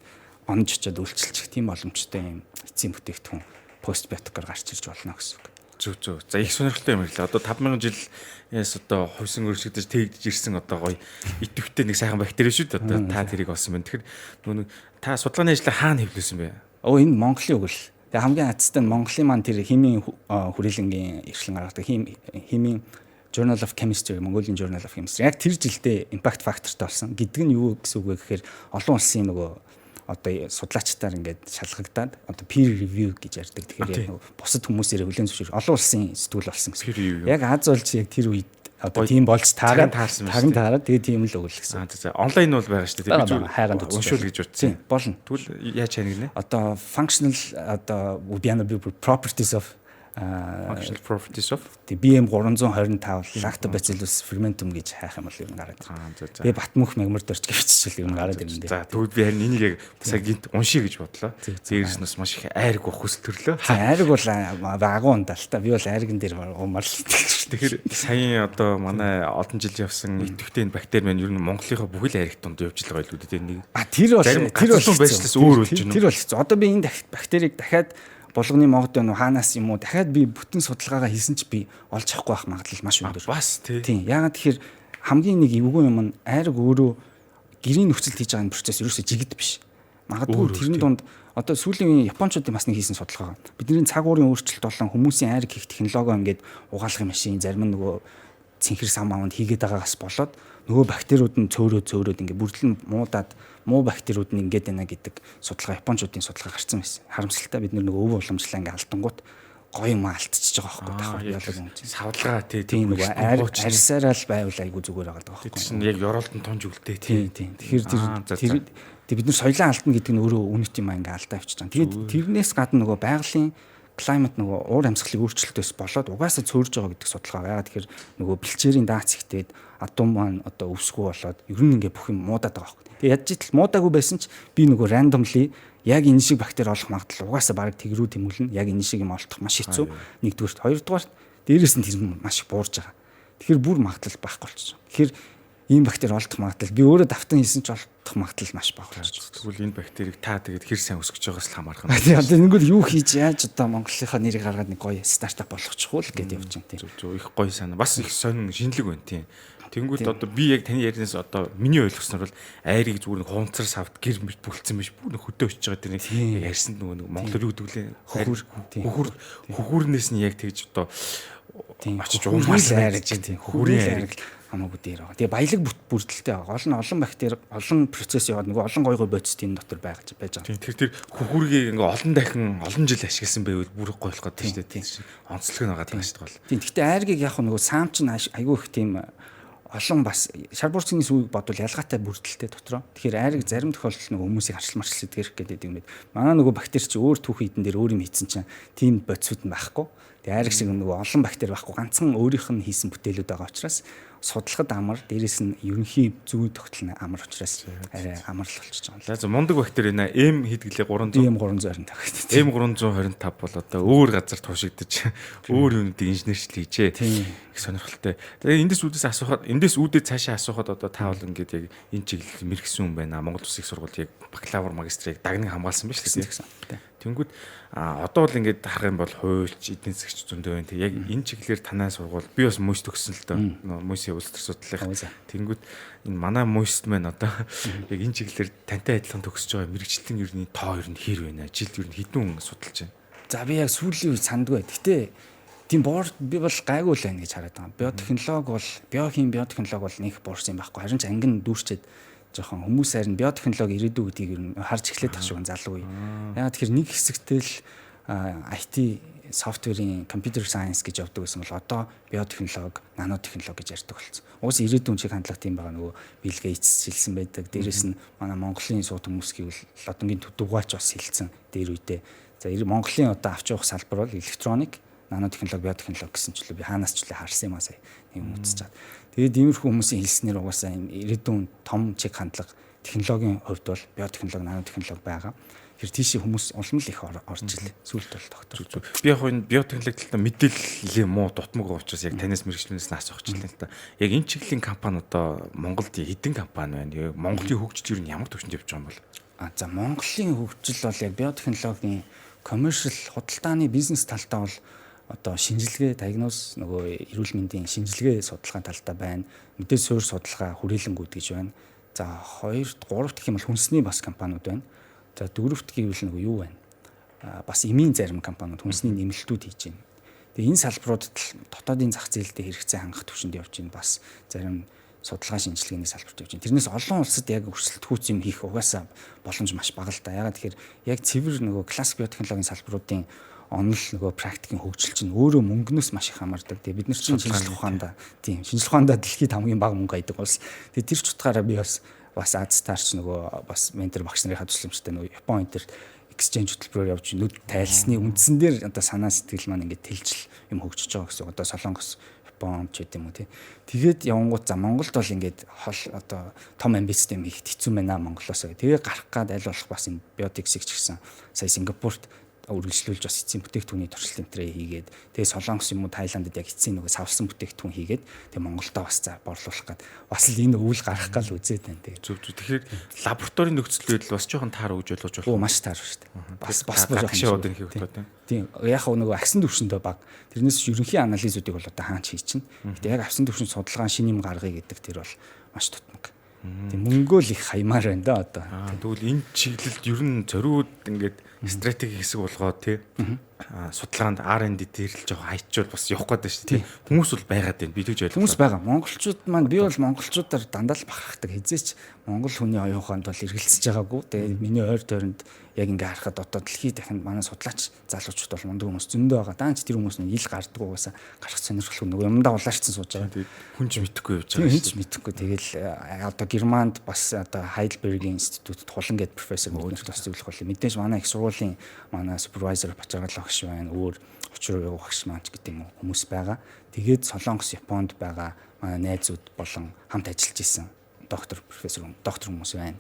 онж очиад үйлчлчих тийм боломжтой юм эцсийн бүтээгдэхүүн постбиотикаар гарч ирж болно гэсэн үг. Зүг. За их сонирхолтой юм хэлээ. Одоо 5,000 жил яс одоо хойсон өршигдэж тэгдэж ирсэн одоо гоё идэвхтэй нэг сайхан бактери шүү дээ. Одоо та тэрийг олсон байна. Тэгэхээр нөгөө та судалгааны ажлаа хаана хэвлүүлсэн бэ? Энэ Монголын үг л. Тэгээ хамгийн хацтай нь Монголын маань тэр химийн хүрээлэнгийн эрхлэн гаргадаг химийн Journal of Chemistry, Mongolian Journal of Chemistry. Яг тэр жилдээ impact factorтай болсон. Гэдэг нь юу гэсэн үг вэ гэхээр олон улсын нөгөө одоо судлаачдаар ингээд шалгагдаад одоо peer review гэж ярьдаг. Тэгэхээр яг бусад хүмүүсээр хүлээн зөвшөөрөх олон улсын сэтгүүл болсон гэсэн. Яг Аз улс яг тэр үед одоо тийм болж таараад тэгээ тийм л өгөл гэсэн. За онлайн бол байгаа шүү дээ. Би зүгээр хайранд уншуул гэж утсан. Болно. Тэгвэл яаж хянагнаа? Одоо functional одоо properties of Functional properties of BM 325 Lactobacillus fermentum гэж хайх юм бол ер нь гараад ирнэ. Би Батмөх мягмар дөрч гэвчихэл ер нь гараад ирнэ. За тэгвэл би харин энийг яг цагийнт уншия гэж бодлоо. Дээрээс нь маш их айраг ухс төрлөө. Айраг бол агуу ундаа л та. Би бол айрагн дээр умаар л хэлсэн. Тэгэхээр сая одоо манай олон жил явсан идэвхтэй энэ бактери маань ер нь Монголынхаа бүхэл айраг донд явж байгаа илүү дээ нэг. Тэр бол байшлаас өөр болж байна. Тэр бол одоо би энэ бактерийг дахиад булганы могд байна уу хаанаас юм уу дахиад би бүтэн судалгаагаа хийсэн ч би олж авахгүй байх магадлал маш өндөр. Бас тийм. Ягаад тэгэхээр хамгийн нэг эвгүй юм нь айраг өөрөө гэрийн нөхцөлд хийж байгаа процесс ерөөсөө жигд биш. Магадгүй тэрний дунд одоо сүүлийн японочдын бас нэг хийсэн судалгаа. Бидний цаг уурын өөрчлөлт болон хүмүүсийн айраг хийх технологи ингээд угаалгын машин зарим нь нөгөө цэнхэр сам аавнд хийгээд байгаагаас болоод нөгөө бактериуд нь цөөрөөд ингээд бүрдлэн муудаад муу бактериуд нь ингээд байна гэдэг судалгаа японочдын судалгаа гарсан байсан. Харамсалтай бид нөгөө өв уламжлаа ингээд алдангууд гоё юм алдчихж байгаа байхгүй давхар юм чинь. Савлгаа тийм нөгөө арьсаараа л байвал айгу зүгээр байгаа байхгүй. Тэр чинь яг ёроолтон тунж үлдээ тийм. Тэгэхээр бид нар соёлоо алдна гэдэг нь өөрөө үнэт юм ингээд алдаа авчиж байгаа. Тэгээд тэрнээс гадна нөгөө байгалийн климат нөгөө уур амьсгалын өөрчлөлтөөс болоод угаасаа цөөрж байгаа гэдэг судалгаа. Ягаад тэгэхээр нөгөө бэлчээрийн даац ихтэйд атом маань одоо өвсгөө болоод ер нь ингээд бүх юм муудаад байгаа байхгүй. Тэгээд ядж итл муудаагүй байсан ч би нөгөө randomly яг энэ шиг бактери олох магадлал угаасаа баг тэгрүү тэмүүлнэ. Яг энэ шиг юм олдох маш хэцүү. Нэгдүгээр, хоёрдугаар дээрээс нь тэр маш их буурж байгаа. Тэгэхээр бүр магадлал байхгүй болчихсон. Тэгэхээр ийм бактери олдох магадлал би өөрөө давтан хийсэн ч олдох магадлал маш бага болчихсон. Тэгвэл энэ бактерийг та тэгээд хэр сайн өсгөж байгаас л хамаарх юм. Одоо нэггүй юу хийж яаж одоо Монголынхаа нэрийг гаргаад нэг гоё стартап болгочих уу л гэдээ явж байна тийм. Их гоё санаа. Бас их сонин шинэлэг байна тийм. Тэнгүүд одоо би яг таны ярианаас одоо миний ойлгосноор бол айрыг зүгээр нэг хунцар савд гэр мэт бүлцсэн биш бүр нэг хөдөө очиж байгаа тэр нэг ярьсанд нөгөө монголоор юу гэдэг лээ хөхүүрнээс нь яг тэгж одоо очиж уумаас айрж тийм хөхүүрийн айрыг хамаагүй дээр байгаа. Тэгээ баялаг бүрдэлтэй байгаа. Олон бактери олон процесс яваад нөгөө олон гой бодис тийм дотор байж байгаа. Тэр хөхүүргийг ингээ олон дахин олон жил ашигласан байвал бүр гойлох гэдэг шүү дээ. Тийм онцлог нь байгаа даа шүү дээ. Тийм. Гэхдээ айргийг яг нөгөө саам чинь айгүй их тийм олон бас шар бурцгийн сүг бодвол ялгаатай бүрдэлтэй дотроо. Тэгэхээр айрыг зарим тохиолдолд нөгөө хүмүүсийг харшилмарчл сэдгэрх гэдэг юм. Манай нөгөө бактери чи өөр түүх хідэн дээр өөр юм хийсэн чинь тийм бодисуд нь байхгүй. Тэгээ айрыг шиг нөгөө олон бактери байхгүй ганцхан өөрийнх нь хийсэн бүтээлүүд байгаа учраас судлахад амар дээрэс нь ерөнхий зүй тогтол амар учраас арай амарлах болчихж байгаа. За мундаг бактери нэ M хэдгэлээ 300 M325 гэдэг. M325 бол одоо өөр газар туушигдаж өөр юмнуудыг инженерчл хийжээ. Их сонирхолтой. Тэгээ эндээс үүдээ цаашаа асуухад одоо та бол ингээд яг энэ чиглэл мэрэгсэн юм байна. Монгол Улсын их сургууль яг бакалавр магистрийг дагныг хамгаалсан биш үү? Тэнгүүд одоо бол ингээд харах юм бол хуульч эдийн засгч зөндөө байна. Яг энэ чиглэлээр танай сургууль би бас мөс төгссөн л доо. Мөсийн улс төр судлалын. Тэнгүүд энэ манай мөст маань одоо яг энэ чиглэлээр тантай адилхан төгсөж байгаа мэрэгчлэн ерний тоо ер нь хэр байна? Жилд ер нь хэдэн хүн судалж байна? За би яг сүүлийн үед сандгүй. Гэтэ тийм борд би бол гайгүй л байна гэж хараад байгаа. Биотехнологи бол нэг буурсан юм байхгүй. Харин ч ангин дүүрчээд жоохон хүмүүс харин биотехнологи ирээдүй гэдгийг ер нь харж эхлэх тах шиг залуу үе. Ягаад тэгэхээр нэг хэсэгтэй л IT софтверийн computer science гэж явдаг гэсэн бол одоо биотехнологи, нанотехнологи гэж ярьдаг болсон. Уус ирээдүйн чиг хандлага тийм байгаа нөгөө Bill Gates хэлсэн байдаг. Дээрээс нь манай Монголын сууд хүмүүс гэвэл одонгийн дугаач бас хэлсэн дээр үедээ. За Монголын одоо авч явах салбар бол электроник, нанотехнологи, биотехнологи гэсэн чөлөө би хаанаас ч харсан юм аа сая юм үзэж чад. Тэгээд иймэрхүү хүмүүсийн хэлснээр угаасаа ирээдүйн том чиг хандлага технологийн хувьд бол биотехнологи, нанотехнологи байгаа. Тэр тийшээ хүмүүс улам л их орж илээ. Сүүлд бол тогтворч. Би яг энэ биотехнологи талаар мэдээлэл муу дутмаг учраас яг танаас мэрэгчлэнээс нь асуух гэж байна л да. Яг энэ чиглэлийн компани одоо Монголд хэдэн компани байна? Монголын хөгжил ер нь ямар төвчөнд явж байгаа юм бол? За Монголын хөгжил бол яг биотехнологийн commercial худалдааны бизнес талдаа бол одоо шинжилгээ, диагноз нөгөө эрүүл мэндийн шинжилгээ судалгааны талдаа байна. Мэдээ суурь судалгаа, хүрээлэнгүүд гэж байна. За 2, 3 гэх юм бол хүнсний бас компаниуд байна. За 4-т гэвэл нөгөө юу байна? Бас эмийн зарим компаниуд хүнсний нэмэлтүүд хийж байна. Тэгээ энэ салбаруудад дотоодын зах зээлдээ хэрэгцээ хангах төвшөнд явж байна. Бас зарим судалгаа шинжилгээний салбарт явж байна. Тэрнээс олон улсад яг өрсөлдөхүүц юм хийх угаасаа боломж маш бага л да. Ягаад тэгэхээр яг цэвэр нөгөө классик биотехнологийн салбаруудын онол нөгөө практикийн хөгжил чинь өөрөө мөнгнөөс маш их хамаардаг. Тэгээ бид нар чинь шинжилгээ ухаандаа дэлхийд хамгийн бага мөнгө айдаг улс. Тэгээ тэр ч утгаараа би бас Азтарч нөгөө бас ментор багш нарын хадгаламжтай нөгөө Япон энэ төр exchange хөтөлбөрөөр явж нүд тайлсны үндсэн дээр одоо санаа сэтгэл маань ингээд тэлжил юм хөгжиж байгаа гэсэн. Одоо Солонгос, Япон ч гэдэм үү тий. Тэгээд явангууд за Монголд бол ингээд хол одоо том амбицтай юм их хэцүү байна Монголоос. Тэгээ гарах гад аль болох бас энэ биотиксик ч гэсэн сая Сингапурт үргэлжлүүлж бас эцсийн бүтээгдэхүүний туршилт энтрээ хийгээд тэгээ Солонгос юм уу Тайландд яг эцсийн нөгөө савлсан бүтээгдэхүүн хийгээд тэгээ Монголдо бас за борлуулах гад бас л энэ өвөл гарах гал үзээд байна тэгээ. Зөв. Тэгэхээр лабораторийн нөхцөл байдал бас жоохон таар өгж болох Оо маш таар шүү дээ. Бас шууд энэ хийх болоо тийм. Яг нөгөө агсан төвшөндөө баг. Тэрнээс ерөнхий анализуудыг бол одоо хаач хийчихнэ. Гэтэ яг агсан төвшин судалгаан шин юм гаргая гэдэг тэр бол маш тутмаг. Тийм мөнгөө л их хаймаар байна да одоо. Тэгвэл энэ чиглэлд ер нь зориуд ингээд стратеги хэсэг болгоод тий судалгаанд R&D дээр л жоо хайчвал бас явах гээд байна шүү тий. Хүмүүс бол байгаад байна. Би тэгж ойлгоо. Хүмүүс байгаа. Монголчууд маань би бол монголчуудаар дандаа л бахархдаг. Хизээч монгол хүний оюун ухаанд бол эргэлзэж байгаагүй. Тэгээ миний ойр тойронд яг ингээ харахад одоо дэлхийд дахинд манай судлаач залуучууд бол мундаг хүмүүс зөндөө байгаа. Даанч тэр хүмүүс нь ил гардаг угаасаа гарах сонирхол нөгөө юмдаа улаарчсан сууж байгаа. Хүнч мэдэхгүй явж байгаа. Хүнч мэдэхгүй. Тэгэл одоо Германд бас одоо Heidelberg институт тулан гээд профессор мөнх бас зөвлөх бол мэдээж манай их сургуулийн манай супервайзер Бачаргал багш байна. Өөр очроо явах багш маань ч гэдэг юм уу хүмүүс байгаа. Тэгээд Солонгос, Японд байгаа манай найзууд болон хамт ажиллаж исэн доктор хүмүүс байна.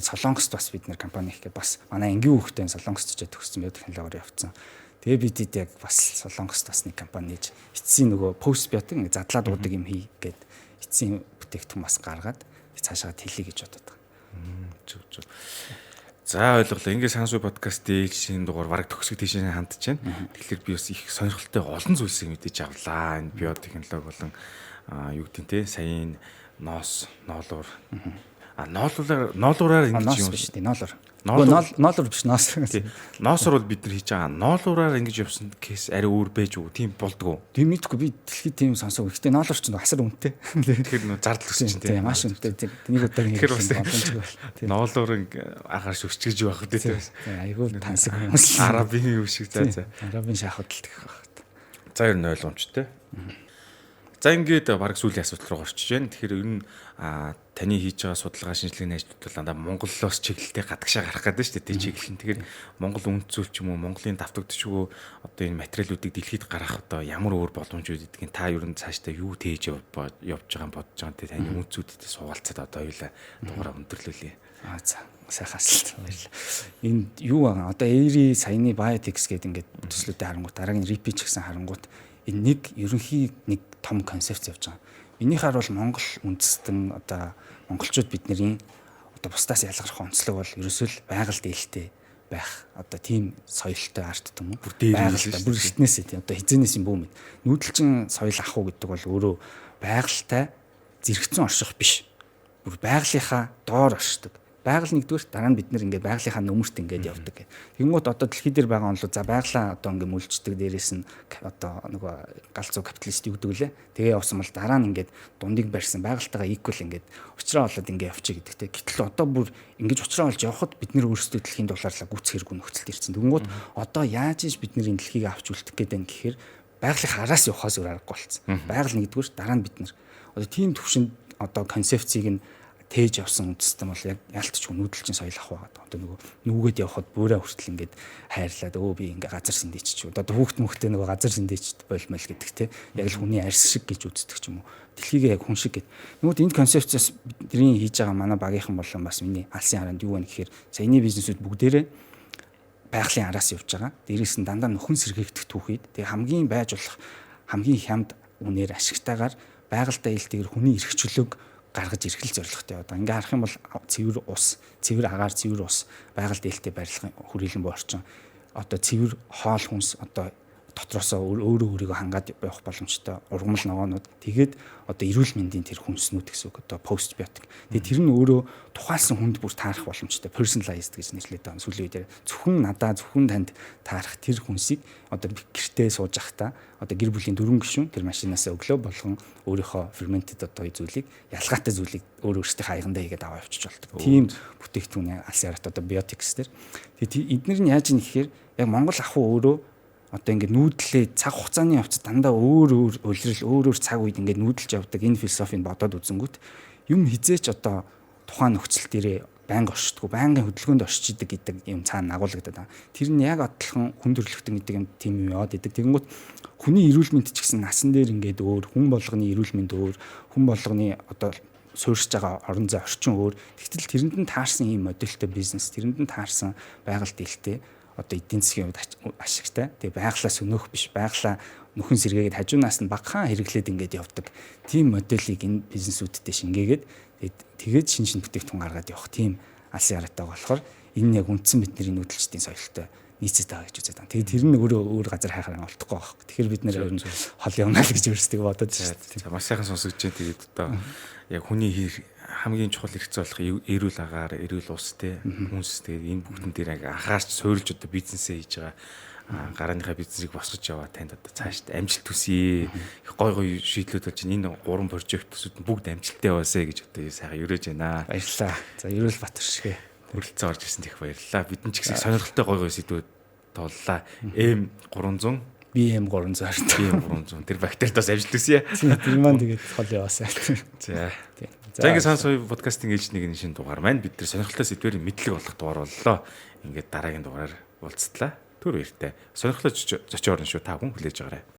Солонгост бас бид нэр компани их бас манай ангийн хүүхдээ Солонгост ч төгссөн биотехнологиор явцсан. Тэгээ бид яг бас Солонгост бас нэг компани нээж эцсийн нөгөө пост биотик ингээ задлаад уудаг юм хий гээд эцсийн бүтээгдэхүүн бас гаргаад цаашаа хэлье гэж бодод байгаа. Зөв. За ойлголоо. Ингээ Сансуу подкастын шинэ дугаар бараг төгсгөх тийшээ хандж байна. Тэгэхээр би бас их сонирхолтой олон зүйлсийг мэдээж авлаа. Энэ биотехнологи болон юу гэдэг те саяын ноолуур ноолуураар ингэж юм биш тийм ноолуур биш ноос. Ноосор бол бид нар хийж байгаа. Ноолуураар ингэж явсан кейс арай өөр байж үү? Тийм болдгоо. Тийм мэдгүй би дэлхийд тийм сонсоо. Гэхдээ ноолуур ч асар үнэтэй. Тэгэхээр нөө зардал өсч чинь тийм маш үнэтэй. Нэг удаа ингэ боломжгүй. Ноолуур агаар шүвчгэж байх үү тийм. Айгуу тансаг хүмүүс. Арабын юу шиг за. Арабын шахуудл гэх байх. За ер нь ойлгомжтой. За ингээд баг сүүлийн асуудал руу орчиж байна. Тэгэхээр ер нь таны хийж байгаа судалгаа шинжилгээний ажлууд бол дандаа Монголоос чиглэлтэй гадагшаа гарах гэдэг шүү дээ. Чиглэл нь. Тэгэхээр Монгол үндэслэл ч юм уу Монголын давтагдчихгүй одоо энэ материалуудыг дэлхийд гаргах одоо ямар өөр боломжууд гэдгийг та ер нь цаашдаа юу тээж явж байгаа юм бодож байгаа те таны үндэслэлтэй суулцаад одоо хоёулаа дугаараа өндөрлүүлье. За сайхан асуулт баярлалаа. Энд юу байгаа? Одоо Эри саяны Biotix гэдэг ингээд төслүүдтэй харангуут дараагийн repeat гэсэн харангуут энэ нэг ерөнхий нэг том концепц явж байгаа. Энийхээр бол Монгол үндэстэн одоо монголчууд бидний одоо бусдаас ялгарх онцлог бол ерөөсөө л байгаль дээлтэй байх одоо тийм соёлтой арт юм уу? Байгальтай бүр эртнээсээ тийм одоо хизээнээс юм бүү мэд. Нүүдэлчин соёл ах уу гэдэг бол өөрөө байгальтай зэрэгцэн орших биш. Бүр байгалийнхаа доор оршдог. Байгаль нэгдүгээр дараа нь бид нэр ингээд байгалийнхаа нөмөрт ингээд явдаг. Тэнгууд одоо дэлхий дээр байгаа онлоо за байгалаа одоо ингээд мүлждэг дээрээс нь одоо нөгөө галзуу капиталист юу гэдэг лээ. Тэгээ явсан бол дараа нь ингээд дундыг барьсан байгальтайгаа equal ингээд уучраа болоод ингээд явчих гэдэгтэй. Гэтэл одоо бүр ингэж уучраа болж явхад бид нэр өөрсдөө дэлхийн дулаарлаа гүц хэрэггүй нөхцөлд ирсэн. Тэнгууд одоо яаж иж бид нэр энэ дэлхийг авч үлдэх гээд байна гэхээр байгалийнхаа араас явахаас өөр аргагүй болсон. Байгаль нэгдүгээр дараа нь бид нэр одоо тийм төвшөнд одоо концепцийг нь тээж явсан үндэстэн бол яг ялтч нүүдэлчин соёл ах байгаа. Одоо нөгөө нүгэд явхад бүрээ хүртэл ингээд хайрлаад би ингээ газар сэндээч. Одоо хүүхд мөхтэй нөгөө газар сэндээч болмол гэдэг те. Яг л хүний арьс шиг гэж үздэг ч юм уу. Дэлхийгээ яг хүн шиг гэд. Нөгөө энэ концепцээс бидний хийж байгаа манай багийнхан болон бас миний алсын харанд юу вэ гэхээр саяны бизнесүүд бүгдээрээ байгалийн араас явж байгаа. Дээрээс нь дандаа нөхөн сэргээгдэх түүхийд. Тэгээ хамгийн байж болох хамгийн хямд үнээр ашигтайгаар байгальтай илтгэр хүний эрх чөлөөг гаргаж ирэх зорилготой. Одоо ингээ харах юм бол цэвэр агаар цэвэр ус байгаль дээлтэй барилгын хүрээлэн буй орчин одоо цэвэр хоол хүнс одоо дотроосоо өөрийгөө хангаад явах боломжтой ургамал ногоонууд тэгээд одоо эрүүл мэндийн тэр хүнснүүд гэсэн үг одоо постбиотик. Тэгээд тэр нь өөрөө тухайлсан хүнд бүр таарах боломжтой personalized гэж нэрлэдэг байгаа. Сүүлийн үеэр зөвхөн танд таарах тэр хүнсийг одоо гэртээ сууж ахта одоо гэр бүлийн дөрвөн гишүүн тэр машинаас өглөө болгон өөрийнхөө fermented одоо зүйлийг ялгаатай зүйлийг өөрөөсөө хаягандаа хийгээд аваа явчих болдог. Тийм бүтээгдэхүүн алсын харт одоо биотикс тэр. Тэгээд эдгээр нь яаж юм гэхээр яг Монгол ахуй өөрөө одоо ингээд нүүдлээ цаг хугацааны явцад дандаа өөр өөр цаг үед ингээд нүүдэлж явдаг энэ философийг бодоод үзэнгүүт юм хизээч одоо тухайн нөхцөл дээрээ байнга оршдгоо, байнгын хөдөлгөөнд орчиж идэг гэдэг юм цаана агуулгадаад байна. Тэр нь яг адилхан хүн төрөлхтөн гэдэг юм тийм юм яваад идэг. Тэгэнгүүт хүний эрүүл мэнд ч гэсэн насан дээр ингээд өөр, хүн болгоны эрүүл мэнд өөр, хүн болгоны одоо суурьшиж байгаа орон зай орчин өөр. Тэгтэл тэрэнд нь таарсан ийм модельтэй бизнес, тэрэнд нь таарсан байгаль дэлтэй одоо эдийн засгийн хувьд ашигтай. Тэгээ байгалаа сөнөөх биш, байгалаа нөхөн сэргээгээд хажуунаас нь багахан хэрэглээд ингээд явдаг. Тийм моделийг энэ бизнесүүдтэй шингээгээд тэгээд шин бүтээгдэхүүн гаргаад явах тийм алсын яриатай болохоор энэ яг үндсэн бидний нүүдэлчдийн соёлтой нийцээд байгаа гэж үзээд байна. Тэгээд тэр нь өөр газар хайхаар олдохгүй байх. Тэгэхээр бид нэр ер нь хол явна л гэж өөрсдөө бодоод байна. За маш сайхан сонсогдож байна. Тэгээд одоо яг хүний хамгийн чухал хэрэгцээ болох эрүүл агаар, эрүүл ус те хүнс тэгээд энэ бүгдэн дээр яг анхаарч суурилж одоо бизнесээ хийж байгаа гарааныхаа бизнесийг босгож яваа танд одоо цаашд амжилт хүсье. Их гой гой шийдлүүд болж энэ 3 прожектсүүд нь бүгд амжилттай яваасаа гэж одоо сайхан өрөөж байна. Баярлалаа. За Ерөөл Батар шиг хүрэлцэн орж ирсэн их баярлалаа. Бидний ч гэсэн сонирхолтой гой гой сэдвүүд тооллаа. M300 BM300 тэр бактерид бас амжилт хүсье. Тэр маань тэгээд хол яваасаа. За. За ингэ сансуй подкастинг ээжний нэг шинэ дугаар маань бид нар сонирхолтой сэдвэрийн мэдлэг олох дугаар боллоо. Ингээд дараагийн дугаараар уулзтлаа. Түр баяртай. Сонирхолтой зочиор нь шүү та бүхэн хүлээж аваарай.